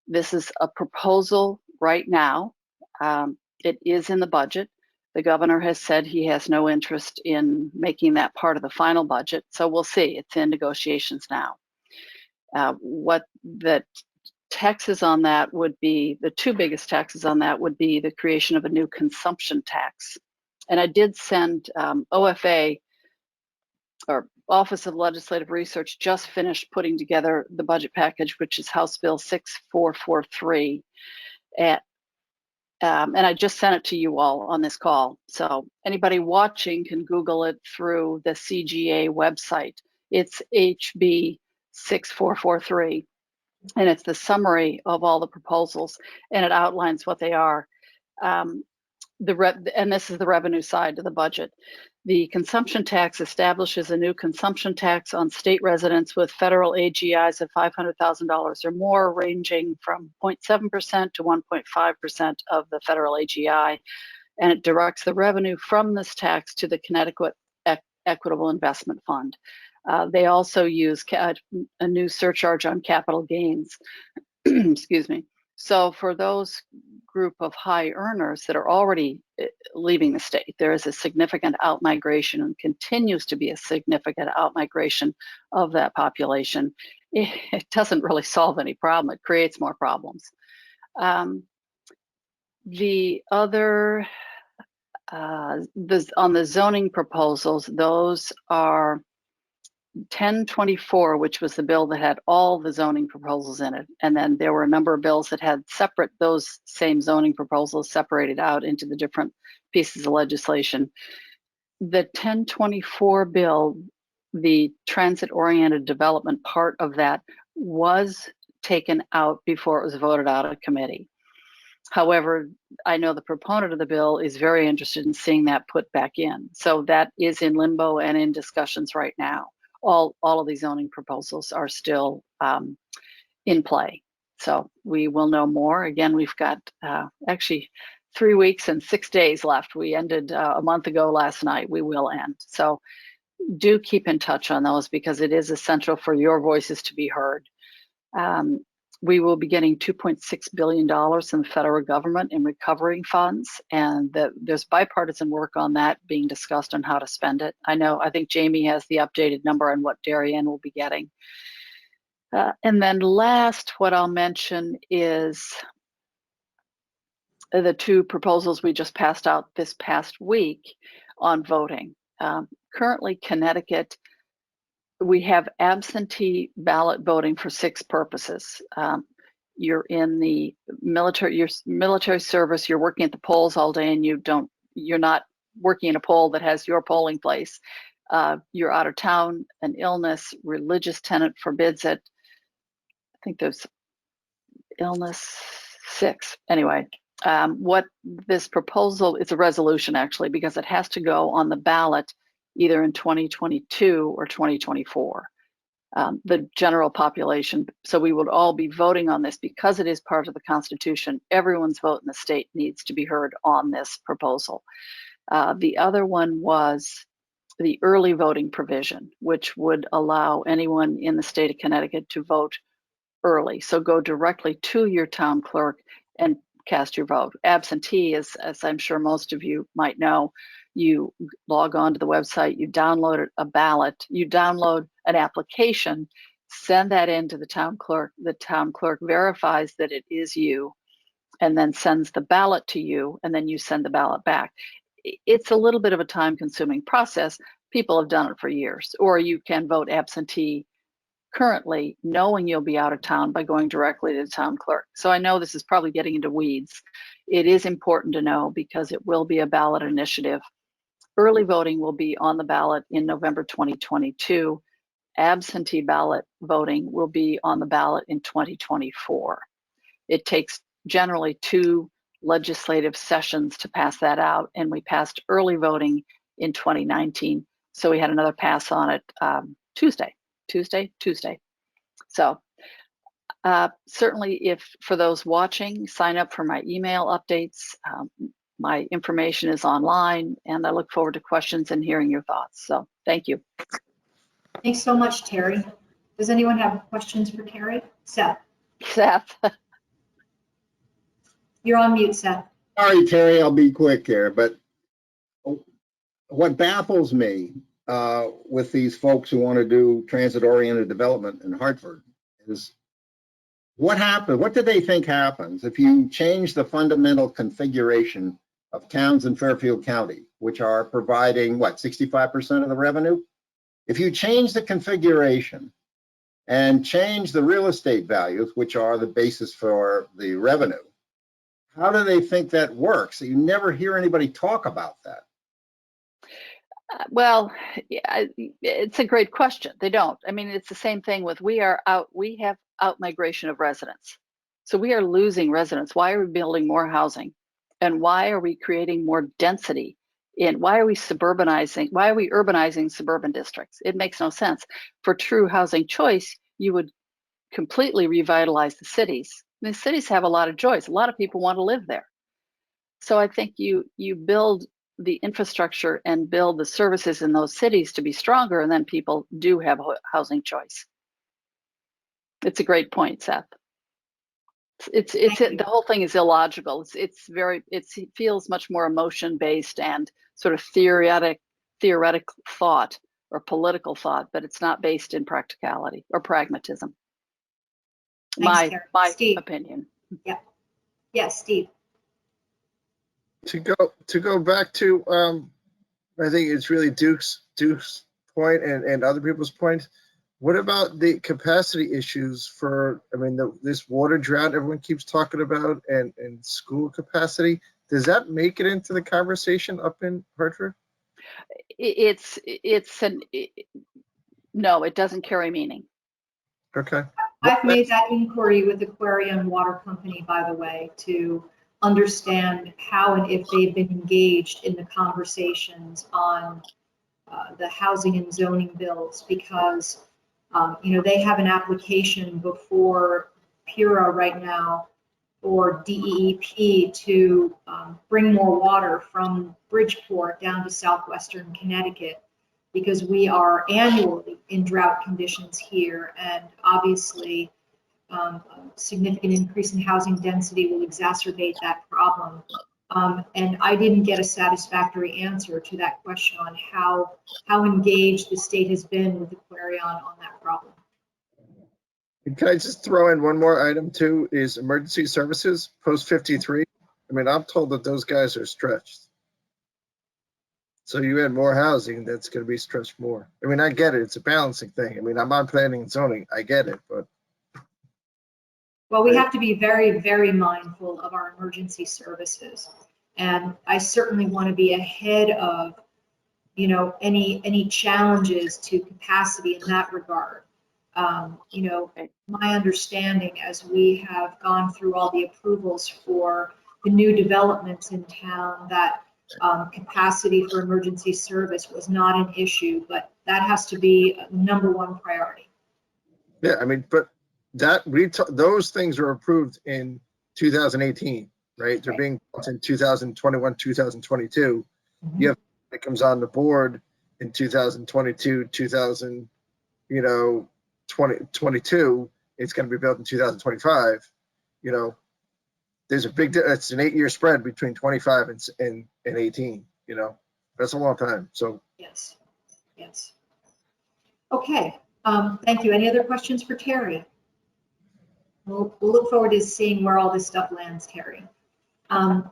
This is a proposal right now. It is in the budget. The governor has said he has no interest in making that part of the final budget. So we'll see. It's in negotiations now. What the taxes on that would be, the two biggest taxes on that would be the creation of a new consumption tax. And I did send OFA, or Office of Legislative Research, just finished putting together the budget package, which is House Bill 6443. And I just sent it to you all on this call. So anybody watching can Google it through the CGA website. It's HB 6443. And it's the summary of all the proposals, and it outlines what they are. And this is the revenue side of the budget. The consumption tax establishes a new consumption tax on state residents with federal AGIs of $500,000 or more, ranging from 0.7% to 1.5% of the federal AGI. And it directs the revenue from this tax to the Connecticut Equitable Investment Fund. They also use a new surcharge on capital gains. Excuse me. So for those group of high earners that are already leaving the state, there is a significant outmigration and continues to be a significant outmigration of that population. It doesn't really solve any problem. It creates more problems. The other, on the zoning proposals, those are 1024, which was the bill that had all the zoning proposals in it. And then there were a number of bills that had those same zoning proposals separated out into the different pieces of legislation. The 1024 bill, the transit-oriented development part of that, was taken out before it was voted out of committee. However, I know the proponent of the bill is very interested in seeing that put back in. So that is in limbo and in discussions right now. All of these zoning proposals are still in play. So we will know more. Again, we've got actually 3 weeks and 6 days left. We ended a month ago last night. We will end. So do keep in touch on those because it is essential for your voices to be heard. We will be getting $2.6 billion in the federal government in recovery funds, and there's bipartisan work on that being discussed on how to spend it. I think Jamie has the updated number on what Darien will be getting. And then last, what I'll mention is the 2 proposals we just passed out this past week on voting. Currently, Connecticut, we have absentee ballot voting for 6 purposes. You're in the military service, you're working at the polls all day and you're not working in a poll that has your polling place. You're out of town, an illness, religious tenet forbids it. I think there's illness 6. Anyway, what this proposal, it's a resolution actually, because it has to go on the ballot either in 2022 or 2024, the general population. So we would all be voting on this because it is part of the Constitution. Everyone's vote in the state needs to be heard on this proposal. The other one was the early voting provision, which would allow anyone in the state of Connecticut to vote early. So go directly to your town clerk and cast your vote. Absentee, as I'm sure most of you might know, you log on to the website, you download a ballot, you download an application, send that in to the town clerk. The town clerk verifies that it is you and then sends the ballot to you, and then you send the ballot back. It's a little bit of a time-consuming process. People have done it for years. Or you can vote absentee currently knowing you'll be out of town by going directly to the town clerk. So I know this is probably getting into weeds. It is important to know because it will be a ballot initiative. Early voting will be on the ballot in November 2022. Absentee ballot voting will be on the ballot in 2024. It takes generally 2 legislative sessions to pass that out, and we passed early voting in 2019. So we had another pass on it Tuesday. So certainly, if for those watching, sign up for my email updates. My information is online, and I look forward to questions and hearing your thoughts. So thank you. Thanks so much, Terry. Does anyone have questions for Terry? Seth, you're on mute, Seth. Sorry, Terry, I'll be quick here, but what baffles me with these folks who want to do transit-oriented development in Hartford is what happened? What do they think happens if you change the fundamental configuration of towns in Fairfield County, which are providing, what, 65% of the revenue? If you change the configuration and change the real estate values, which are the basis for the revenue, how do they think that works? You never hear anybody talk about that. Well, it's a great question. They don't. I mean, it's the same thing with we have out migration of residents. So we are losing residents. Why are we building more housing? And why are we creating more density? Why are we suburbanizing? Why are we urbanizing suburban districts? It makes no sense. For true housing choice, you would completely revitalize the cities. The cities have a lot of joys. A lot of people want to live there. So I think you build the infrastructure and build the services in those cities to be stronger, and then people do have housing choice. It's a great point, Seth. The whole thing is illogical. It feels much more emotion based and sort of theoretic thought or political thought, but it's not based in practicality or pragmatism. Thanks, Karen. My Steve. opinion. Yeah. Yes, Steve. To go back to, I think it's really Duke's point and other people's points. What about the capacity issues for, I mean, this water drought everyone keeps talking about and school capacity? Does that make it into the conversation up in Hartford? No, it doesn't carry meaning. Okay. I've made that inquiry with Aquarium Water Company, by the way, to understand how and if they've been engaged in the conversations on the housing and zoning bills, because they have an application before PURA right now for DEEP to bring more water from Bridgeport down to southwestern Connecticut, because we are annually in drought conditions here, and obviously a significant increase in housing density will exacerbate that problem. And I didn't get a satisfactory answer to that question on how engaged the state has been with Aquarion on that problem. Can I just throw in one more item too, is emergency services, post 53. I mean, I'm told that those guys are stretched. So you add more housing, that's going to be stretched more. I mean, I get it. It's a balancing thing. I mean, I'm on planning and zoning. I get it, but. Well, we have to be very, very mindful of our emergency services. And I certainly want to be ahead of, any challenges to capacity in that regard. My understanding as we have gone through all the approvals for the new developments in town, that capacity for emergency service was not an issue, but that has to be number one priority. Yeah, I mean, but those things were approved in 2018, right? They're being built in 2021, 2022. Mm-hmm. You have that comes on the board in 2022, 2022. It's going to be built in 2025. There's a big, it's an 8-year spread between 25 and 18, that's a long time. So. Yes. Okay, thank you. Any other questions for Terry? We'll look forward to seeing where all this stuff lands, Terry. I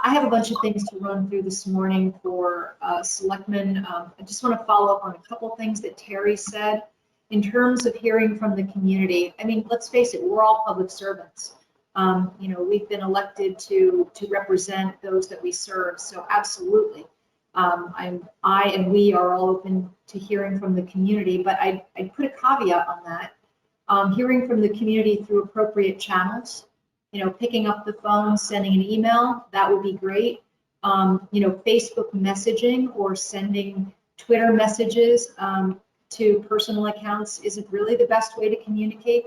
have a bunch of things to run through this morning for selectmen. I just want to follow up on a couple things that Terry said in terms of hearing from the community. I mean, let's face it, we're all public servants. We've been elected to represent those that we serve. So absolutely, I and we are all open to hearing from the community, but I'd put a caveat on that. Hearing from the community through appropriate channels, picking up the phone, sending an email, that would be great. Facebook messaging or sending Twitter messages to personal accounts isn't really the best way to communicate,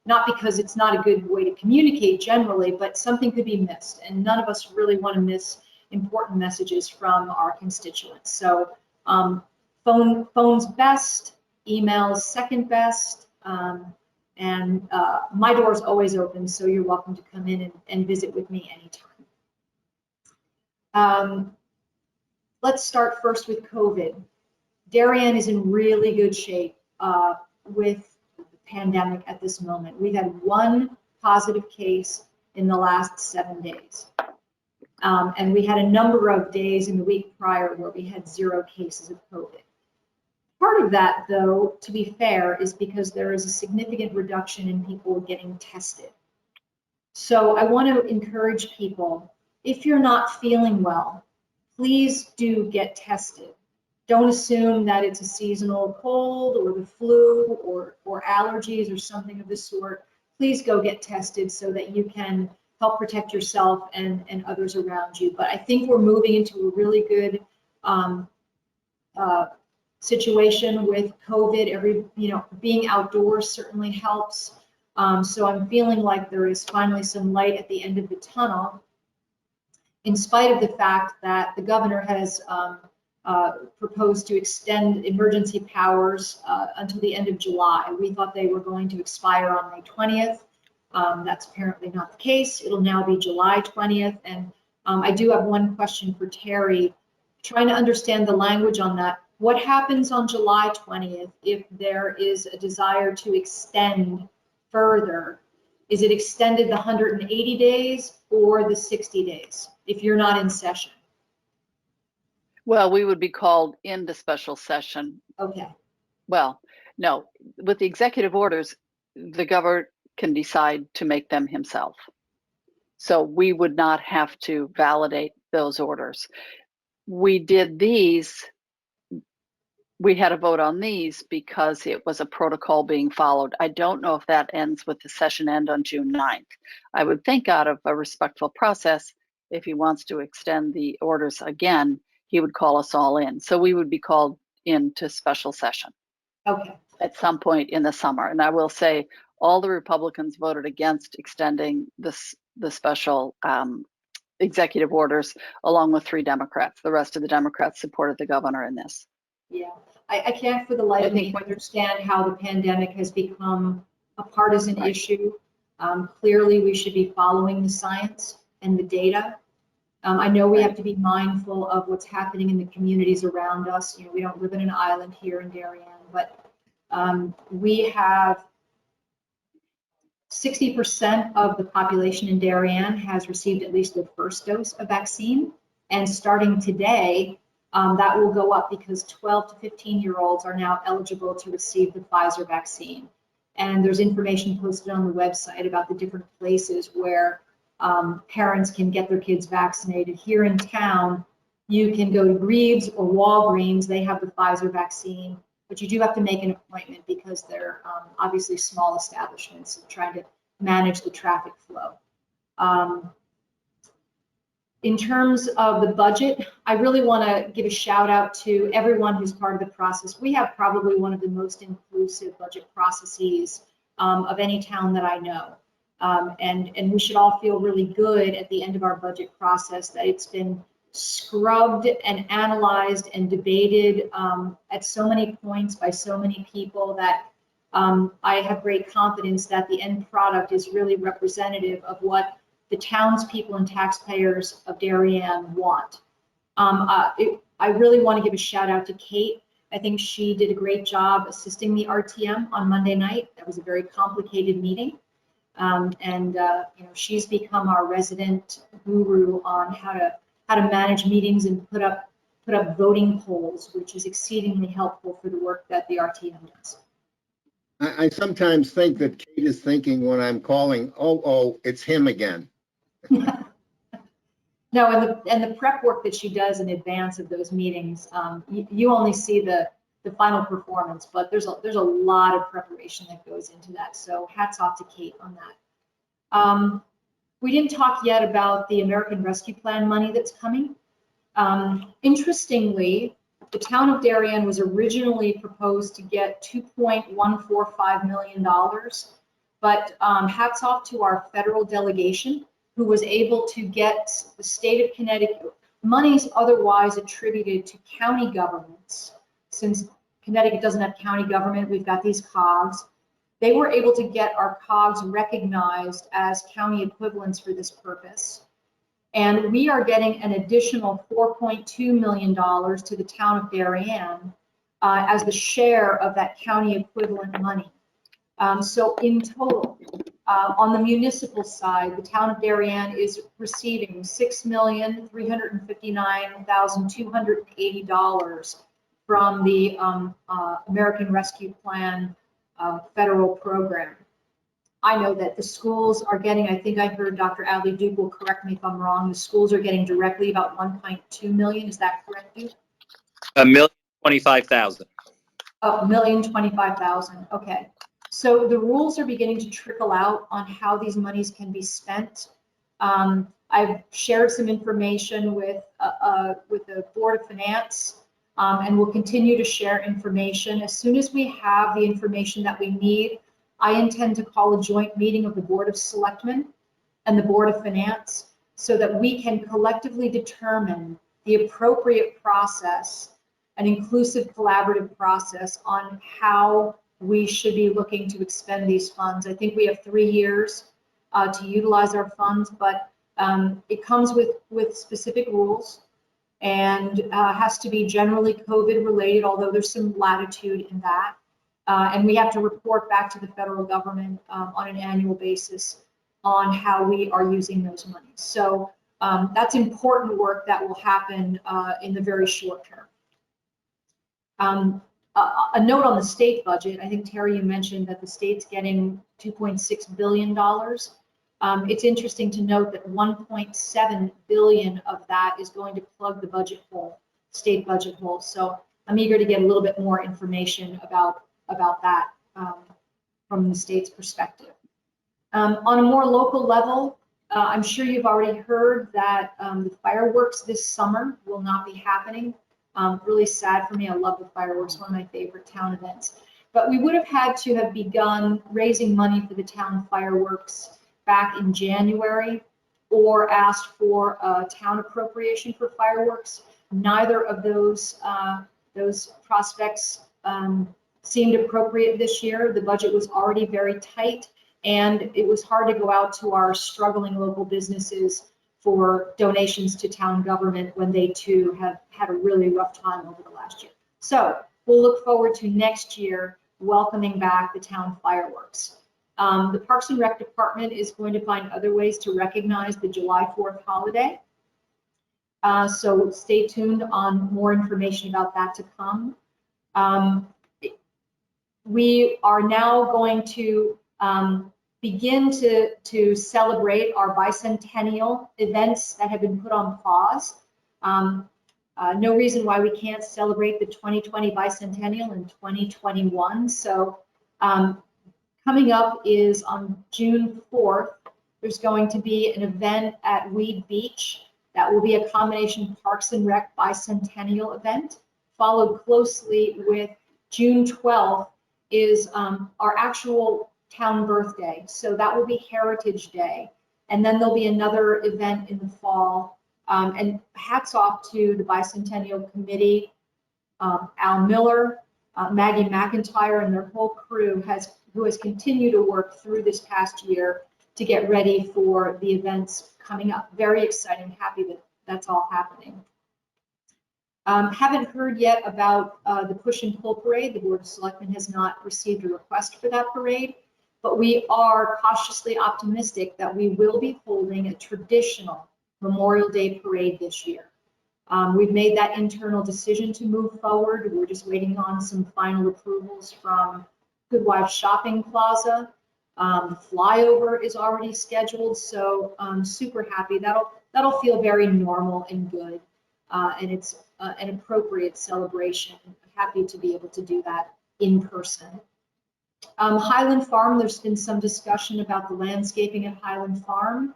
not because it's not a good way to communicate generally, but something could be missed, and none of us really want to miss important messages from our constituents. So phone's best, email's second best, and my door is always open, so you're welcome to come in and visit with me anytime. Let's start first with COVID. Darien is in really good shape with pandemic at this moment. We've had one positive case in the last 7 days. And we had a number of days in the week prior where we had 0 cases of COVID. Part of that, though, to be fair, is because there is a significant reduction in people getting tested. So I want to encourage people, if you're not feeling well, please do get tested. Don't assume that it's a seasonal cold or the flu or allergies or something of the sort. Please go get tested so that you can help protect yourself and others around you. But I think we're moving into a really good situation with COVID. Being outdoors certainly helps. So I'm feeling like there is finally some light at the end of the tunnel. in spite of the fact that the governor has proposed to extend emergency powers until the end of July. We thought they were going to expire on May 20th. That's apparently not the case. It'll now be July 20th. And I do have one question for Terry, trying to understand the language on that. What happens on July 20th if there is a desire to extend further? Is it extended the 180 days or the 60 days if you're not in session? Well, we would be called into special session. Okay. Well, no, with the executive orders, the governor can decide to make them himself. So we would not have to validate those orders. We did these, we had a vote on these because it was a protocol being followed. I don't know if that ends with the session end on June 9th. I would think out of a respectful process, if he wants to extend the orders again, he would call us all in. So we would be called into special session. Okay. At some point in the summer. And I will say all the Republicans voted against extending the special executive orders, along with 3 Democrats. The rest of the Democrats supported the governor in this. Yeah, I can't for the life of me understand how the pandemic has become a partisan issue. Clearly, we should be following the science and the data. I know we have to be mindful of what's happening in the communities around us. You know, we don't live in an island here in Darien, but we have 60% of the population in Darien has received at least the first dose of vaccine. And starting today, that will go up because 12 to 15-year-olds are now eligible to receive the Pfizer vaccine. And there's information posted on the website about the different places where parents can get their kids vaccinated. Here in town, you can go to Greaves or Walgreens. They have the Pfizer vaccine, but you do have to make an appointment because they're obviously small establishments trying to manage the traffic flow. In terms of the budget, I really want to give a shout out to everyone who's part of the process. We have probably one of the most inclusive budget processes of any town that I know. And we should all feel really good at the end of our budget process that it's been scrubbed and analyzed and debated at so many points by so many people that I have great confidence that the end product is really representative of what the townspeople and taxpayers of Darien want. I really want to give a shout out to Kate. I think she did a great job assisting the RTM on Monday night. That was a very complicated meeting. You know, she's become our resident guru on how to manage meetings and put up voting polls, which is exceedingly helpful for the work that the RTM does. I sometimes think that Kate is thinking when I'm calling, oh, it's him again. No, and the prep work that she does in advance of those meetings, you only see the final performance, but there's a lot of preparation that goes into that. So hats off to Kate on that. We didn't talk yet about the American Rescue Plan money that's coming. Interestingly, the town of Darien was originally proposed to get $2.145 million, but hats off to our federal delegation who was able to get the state of Connecticut monies otherwise attributed to county governments. Since Connecticut doesn't have county government, we've got these COGs. They were able to get our COGs recognized as county equivalents for this purpose. And we are getting an additional $4.2 million to the town of Darien as the share of that county equivalent money. So in total, on the municipal side, the town of Darien is receiving $6,359,280 from the American Rescue Plan federal program. I know that the schools are getting, I think I heard Dr. Adley Duke will correct me if I'm wrong, the schools are getting directly about 1.2 million. Is that correct, Duke? $1,025,000. Oh, $1,025,000. Okay. So the rules are beginning to trickle out on how these monies can be spent. I've shared some information with the Board of Finance, and we'll continue to share information. As soon as we have the information that we need, I intend to call a joint meeting of the Board of Selectmen and the Board of Finance so that we can collectively determine the appropriate process, an inclusive collaborative process on how we should be looking to expend these funds. I think we have 3 years to utilize our funds, but it comes with specific rules and has to be generally COVID related, although there's some latitude in that. And we have to report back to the federal government on an annual basis on how we are using those monies. So that's important work that will happen in the very short term. A note on the state budget, I think Terry, you mentioned that the state's getting $2.6 billion. It's interesting to note that 1.7 billion of that is going to plug the budget hole, state budget hole. So I'm eager to get a little bit more information about that from the state's perspective. On a more local level, I'm sure you've already heard that the fireworks this summer will not be happening. Really sad for me. I love the fireworks, one of my favorite town events. But we would have had to have begun raising money for the town fireworks back in January, or asked for a town appropriation for fireworks. Neither of those prospects seemed appropriate this year. The budget was already very tight, and it was hard to go out to our struggling local businesses for donations to town government when they too have had a really rough time over the last year. So we'll look forward to next year welcoming back the town fireworks. The Parks and Rec Department is going to find other ways to recognize the July 4th holiday. So stay tuned on more information about that to come. We are now going to begin to celebrate our bicentennial events that have been put on pause. No reason why we can't celebrate the 2020 bicentennial in 2021. So coming up is on June 4th, there's going to be an event at Weed Beach that will be a combination Parks and Rec bicentennial event, followed closely with June 12th is our actual town birthday. So that will be Heritage Day. And then there'll be another event in the fall. And hats off to the Bicentennial Committee, Al Miller, Maggie McIntyre, and their whole crew who has continued to work through this past year to get ready for the events coming up. Very exciting, happy that that's all happening. Haven't heard yet about the Push and Pull Parade. The Board of Selectmen has not received a request for that parade, but we are cautiously optimistic that we will be holding a traditional Memorial Day parade this year. We've made that internal decision to move forward. We're just waiting on some final approvals from Goodwife Shopping Plaza. The flyover is already scheduled, so I'm super happy. That'll feel very normal and good, and it's an appropriate celebration. I'm happy to be able to do that in person. Highland Farm, there's been some discussion about the landscaping at Highland Farm.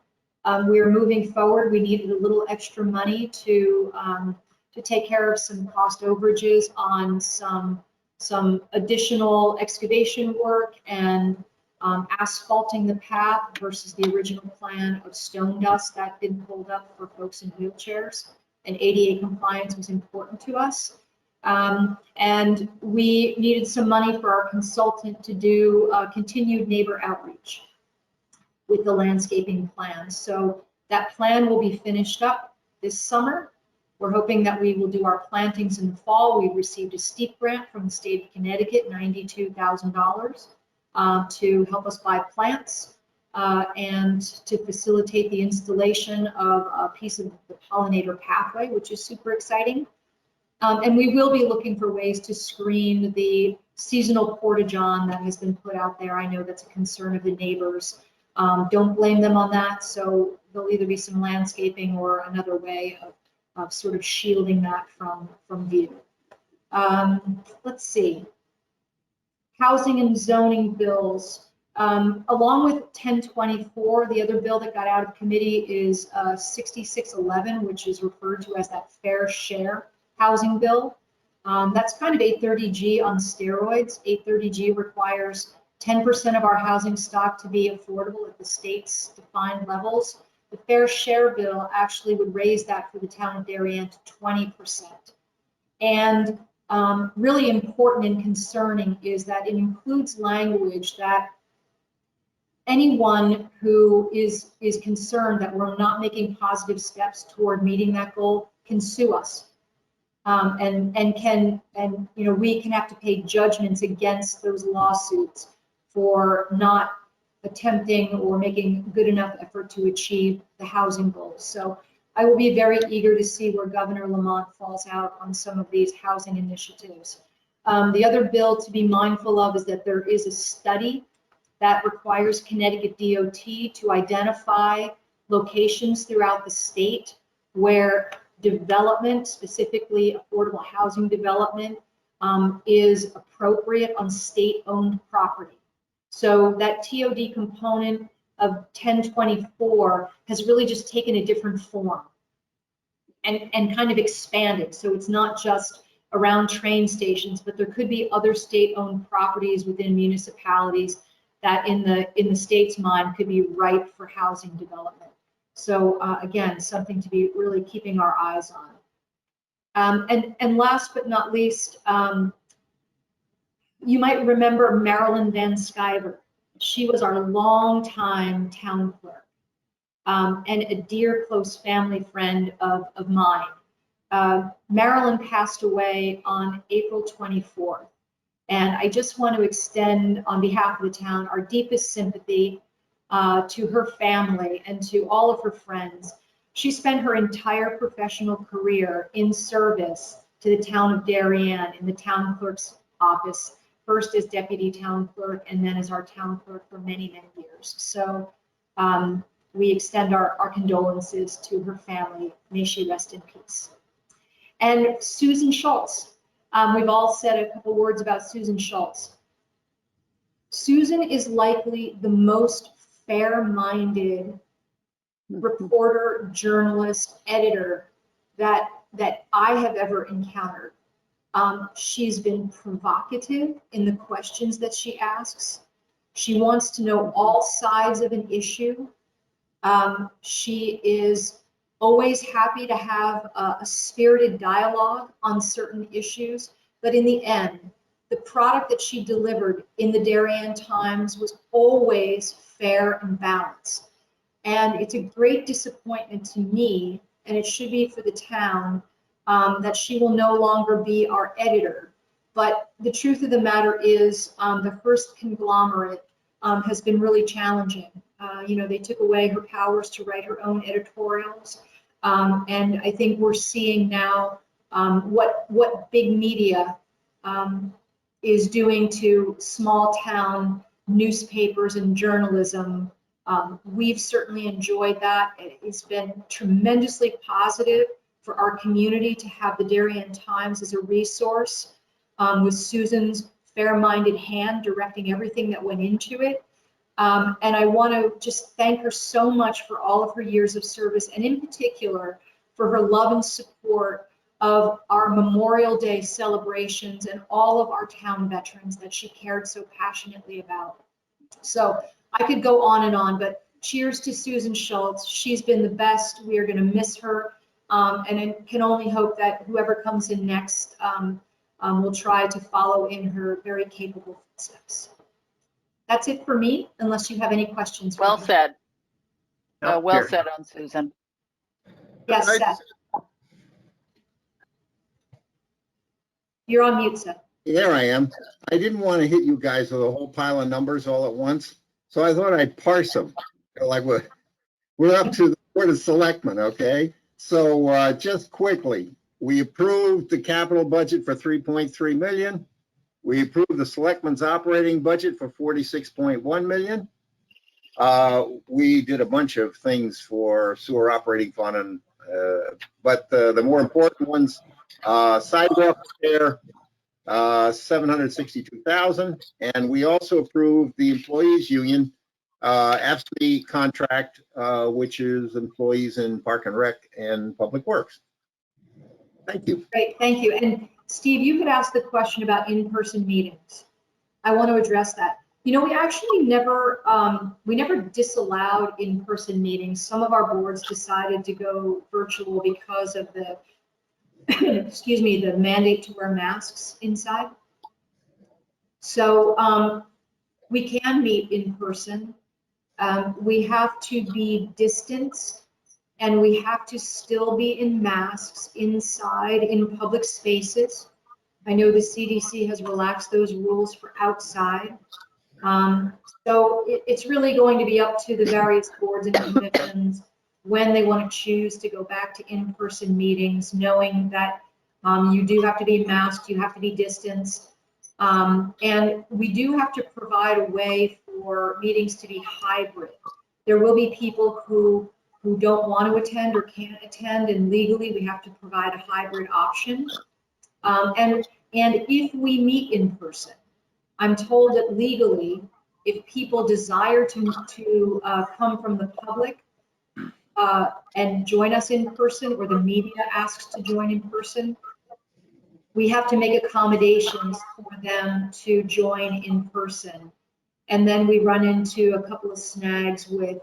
We are moving forward. We needed a little extra money to take care of some cost overages on some additional excavation work and asphalting the path versus the original plan of stone dust that didn't hold up for folks in wheelchairs. And ADA compliance was important to us. And we needed some money for our consultant to do continued neighbor outreach with the landscaping plan. So that plan will be finished up this summer. We're hoping that we will do our plantings in the fall. We received a steep grant from the state of Connecticut, $92,000, to help us buy plants and to facilitate the installation of a piece of the pollinator pathway, which is super exciting. And we will be looking for ways to screen the seasonal porta-john that has been put out there. I know that's a concern of the neighbors. Don't blame them on that. So there'll either be some landscaping or another way of sort of shielding that from view. Let's see. Housing and zoning bills. Along with 1024, the other bill that got out of committee is 6611, which is referred to as that fair share housing bill. That's kind of 830G on steroids. 830G requires 10% of our housing stock to be affordable at the state's defined levels. the fair share bill actually would raise that for the town of Darien to 20%. And really important and concerning is that it includes language that anyone who is concerned that we're not making positive steps toward meeting that goal can sue us. And we can have to pay judgments against those lawsuits for not attempting or making good enough effort to achieve the housing goals. So I will be very eager to see where Governor Lamont falls out on some of these housing initiatives. The other bill to be mindful of is that there is a study that requires Connecticut DOT to identify locations throughout the state where development, specifically affordable housing development, is appropriate on state-owned property. So that TOD component of 1024 has really just taken a different form and kind of expanded. So it's not just around train stations, but there could be other state-owned properties within municipalities that in the state's mind could be ripe for housing development. So again, something to be really keeping our eyes on. And last but not least, you might remember Marilyn Van Scheiber. She was our longtime town clerk and a dear close family friend of mine. Marilyn passed away on April 24th. And I just want to extend on behalf of the town our deepest sympathy to her family and to all of her friends. She spent her entire professional career in service to the town of Darien in the town clerk's office, first as deputy town clerk and then as our town clerk for many, many years. So we extend our condolences to her family. May she rest in peace. And Susan Schultz. We've all said a couple words about Susan Schultz. Susan is likely the most fair-minded reporter, journalist, editor that I have ever encountered. She's been provocative in the questions that she asks. She wants to know all sides of an issue. She is always happy to have a spirited dialogue on certain issues, but in the end, the product that she delivered in the Darien Times was always fair and balanced. And it's a great disappointment to me, and it should be for the town, that she will no longer be our editor. But the truth of the matter is the Hearst conglomerate has been really challenging. They took away her powers to write her own editorials. And I think we're seeing now what big media is doing to small town newspapers and journalism. We've certainly enjoyed that. It's been tremendously positive for our community to have the Darien Times as a resource with Susan's fair-minded hand directing everything that went into it. And I want to just thank her so much for all of her years of service, and in particular for her love and support of our Memorial Day celebrations and all of our town veterans that she cared so passionately about. So I could go on and on, but cheers to Susan Schultz. She's been the best. We are going to miss her. And I can only hope that whoever comes in next will try to follow in her very capable footsteps. That's it for me, unless you have any questions. Well said. Yep, Well here. said on Susan. Yes, Seth. You're on mute, Seth. There I am. I didn't want to hit you guys with a whole pile of numbers all at once, so I thought I'd parse them. Like we're up to the Board of Selectmen, okay? So just quickly, we approved the capital budget for $3.3 million. We approved the Selectmen's operating budget for $46.1 million. We did a bunch of things for sewer operating fund, and but the more important ones, sidewalk repair, $762,000, and we also approved the employees union absentee contract, which is employees in Park and Rec and Public Works. Thank you. Great, thank you. And Steve, you could ask the question about in-person meetings. I want to address that. You know, we actually never, we never disallowed in-person meetings. Some of our boards decided to go virtual because of the, excuse me, the mandate to wear masks inside. So we can meet in person. We have to be distanced, and we have to still be in masks inside in public spaces. I know the CDC has relaxed those rules for outside. So it's really going to be up to the various boards and commissions when they want to choose to go back to in-person meetings, knowing that you do have to be masked, you have to be distanced. And we do have to provide a way for meetings to be hybrid. There will be people who don't want to attend or can't attend, and legally we have to provide a hybrid option. And if we meet in person, I'm told that legally, if people desire to come from the public and join us in person, or the media asks to join in person, we have to make accommodations for them to join in person. And then we run into a couple of snags with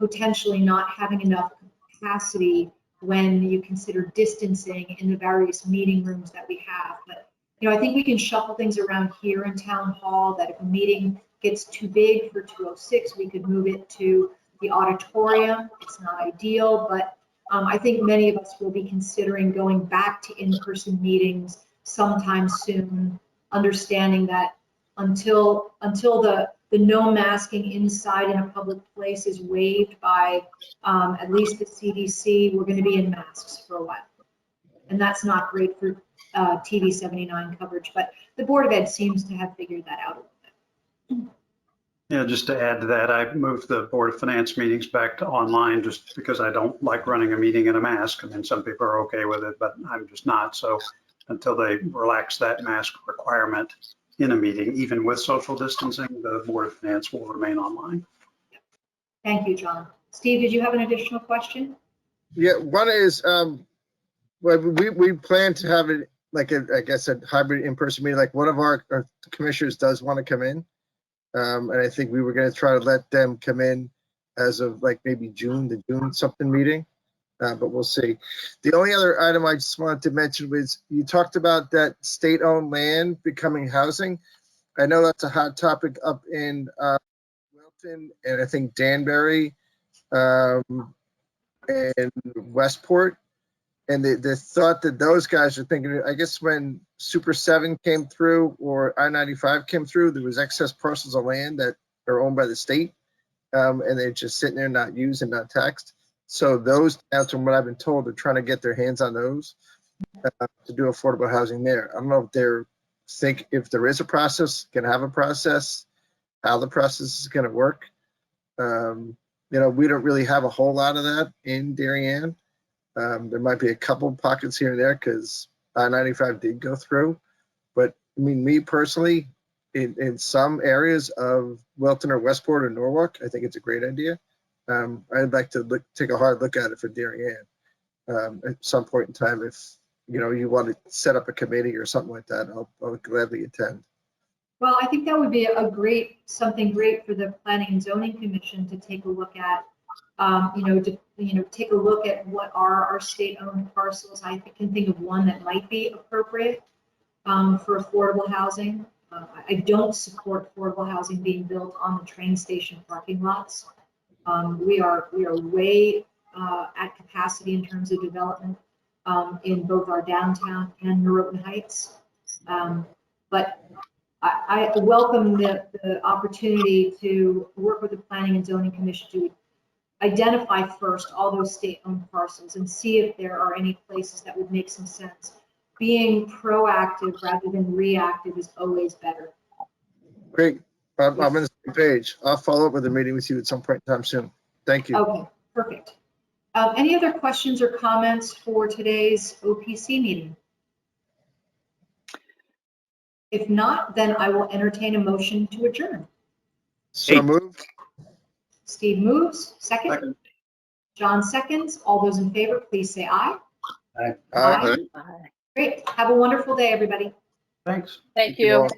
potentially not having enough capacity when you consider distancing in the various meeting rooms that we have. But you know, I think we can shuffle things around here in town hall, that if a meeting gets too big for 206, we could move it to the auditorium. It's not ideal, but I think many of us will be considering going back to in-person meetings sometime soon, understanding that until the no masking inside in a public place is waived by at least the CDC, we're going to be in masks for a while. And that's not great for TV 79 coverage, but the Board of Ed seems to have figured that out a little bit. Yeah, just to add to that, I moved the Board of Finance meetings back to online just because I don't like running a meeting in a mask. I mean, some people are okay with it, but I'm just not. So until they relax that mask requirement in a meeting, even with social distancing, the Board of Finance will remain online. Thank you, John. Steve, did you have an additional question? Yeah, one is, well, we plan to have it like like I said, hybrid in-person meeting. Like one of our commissioners does want to come in, and I think we were going to try to let them come in as of like maybe the June something meeting, but we'll see. The only other item I just wanted to mention was you talked about that state-owned land becoming housing. I know that's a hot topic up in Wilton and I think Danbury and Westport. And the thought that those guys are thinking, I guess when Super 7 came through or I-95 came through, there was excess parcels of land that are owned by the state, and they're just sitting there not used and not taxed. So those towns, from what I've been told, are trying to get their hands on those to do affordable housing there. I don't know if there is a process, can have a process, how the process is going to work. You know, we don't really have a whole lot of that in Darien. There might be a couple pockets here and there because I-95 did go through, but I mean, me personally, in some areas of Wilton or Westport or Norwalk, I think it's a great idea. I'd like to take a hard look at it for Darien at some point in time. If you know you want to set up a committee or something like that, I'll gladly attend. Well, I think that would be something great for the Planning and Zoning Commission to take a look at. Take a look at what are our state-owned parcels. I can think of one that might be appropriate for affordable housing. I don't support affordable housing being built on the train station parking lots. We are way at capacity in terms of development in both our downtown and Norotan Heights. But I welcome the opportunity to work with the Planning and Zoning Commission to identify first all those state-owned parcels and see if there are any places that would make some sense. Being proactive rather than reactive is always better. Great. I'm on the same page. I'll follow up with a meeting with you at some point in time soon. Thank you. Okay, perfect. Any other questions or comments for today's OPC meeting? If not, then I will entertain a motion to adjourn. So moved. Steve moves. Second. John seconds. All those in favor, please say aye. Aye. Aye. Great. Have a wonderful day, everybody. Thanks. Thank you. all.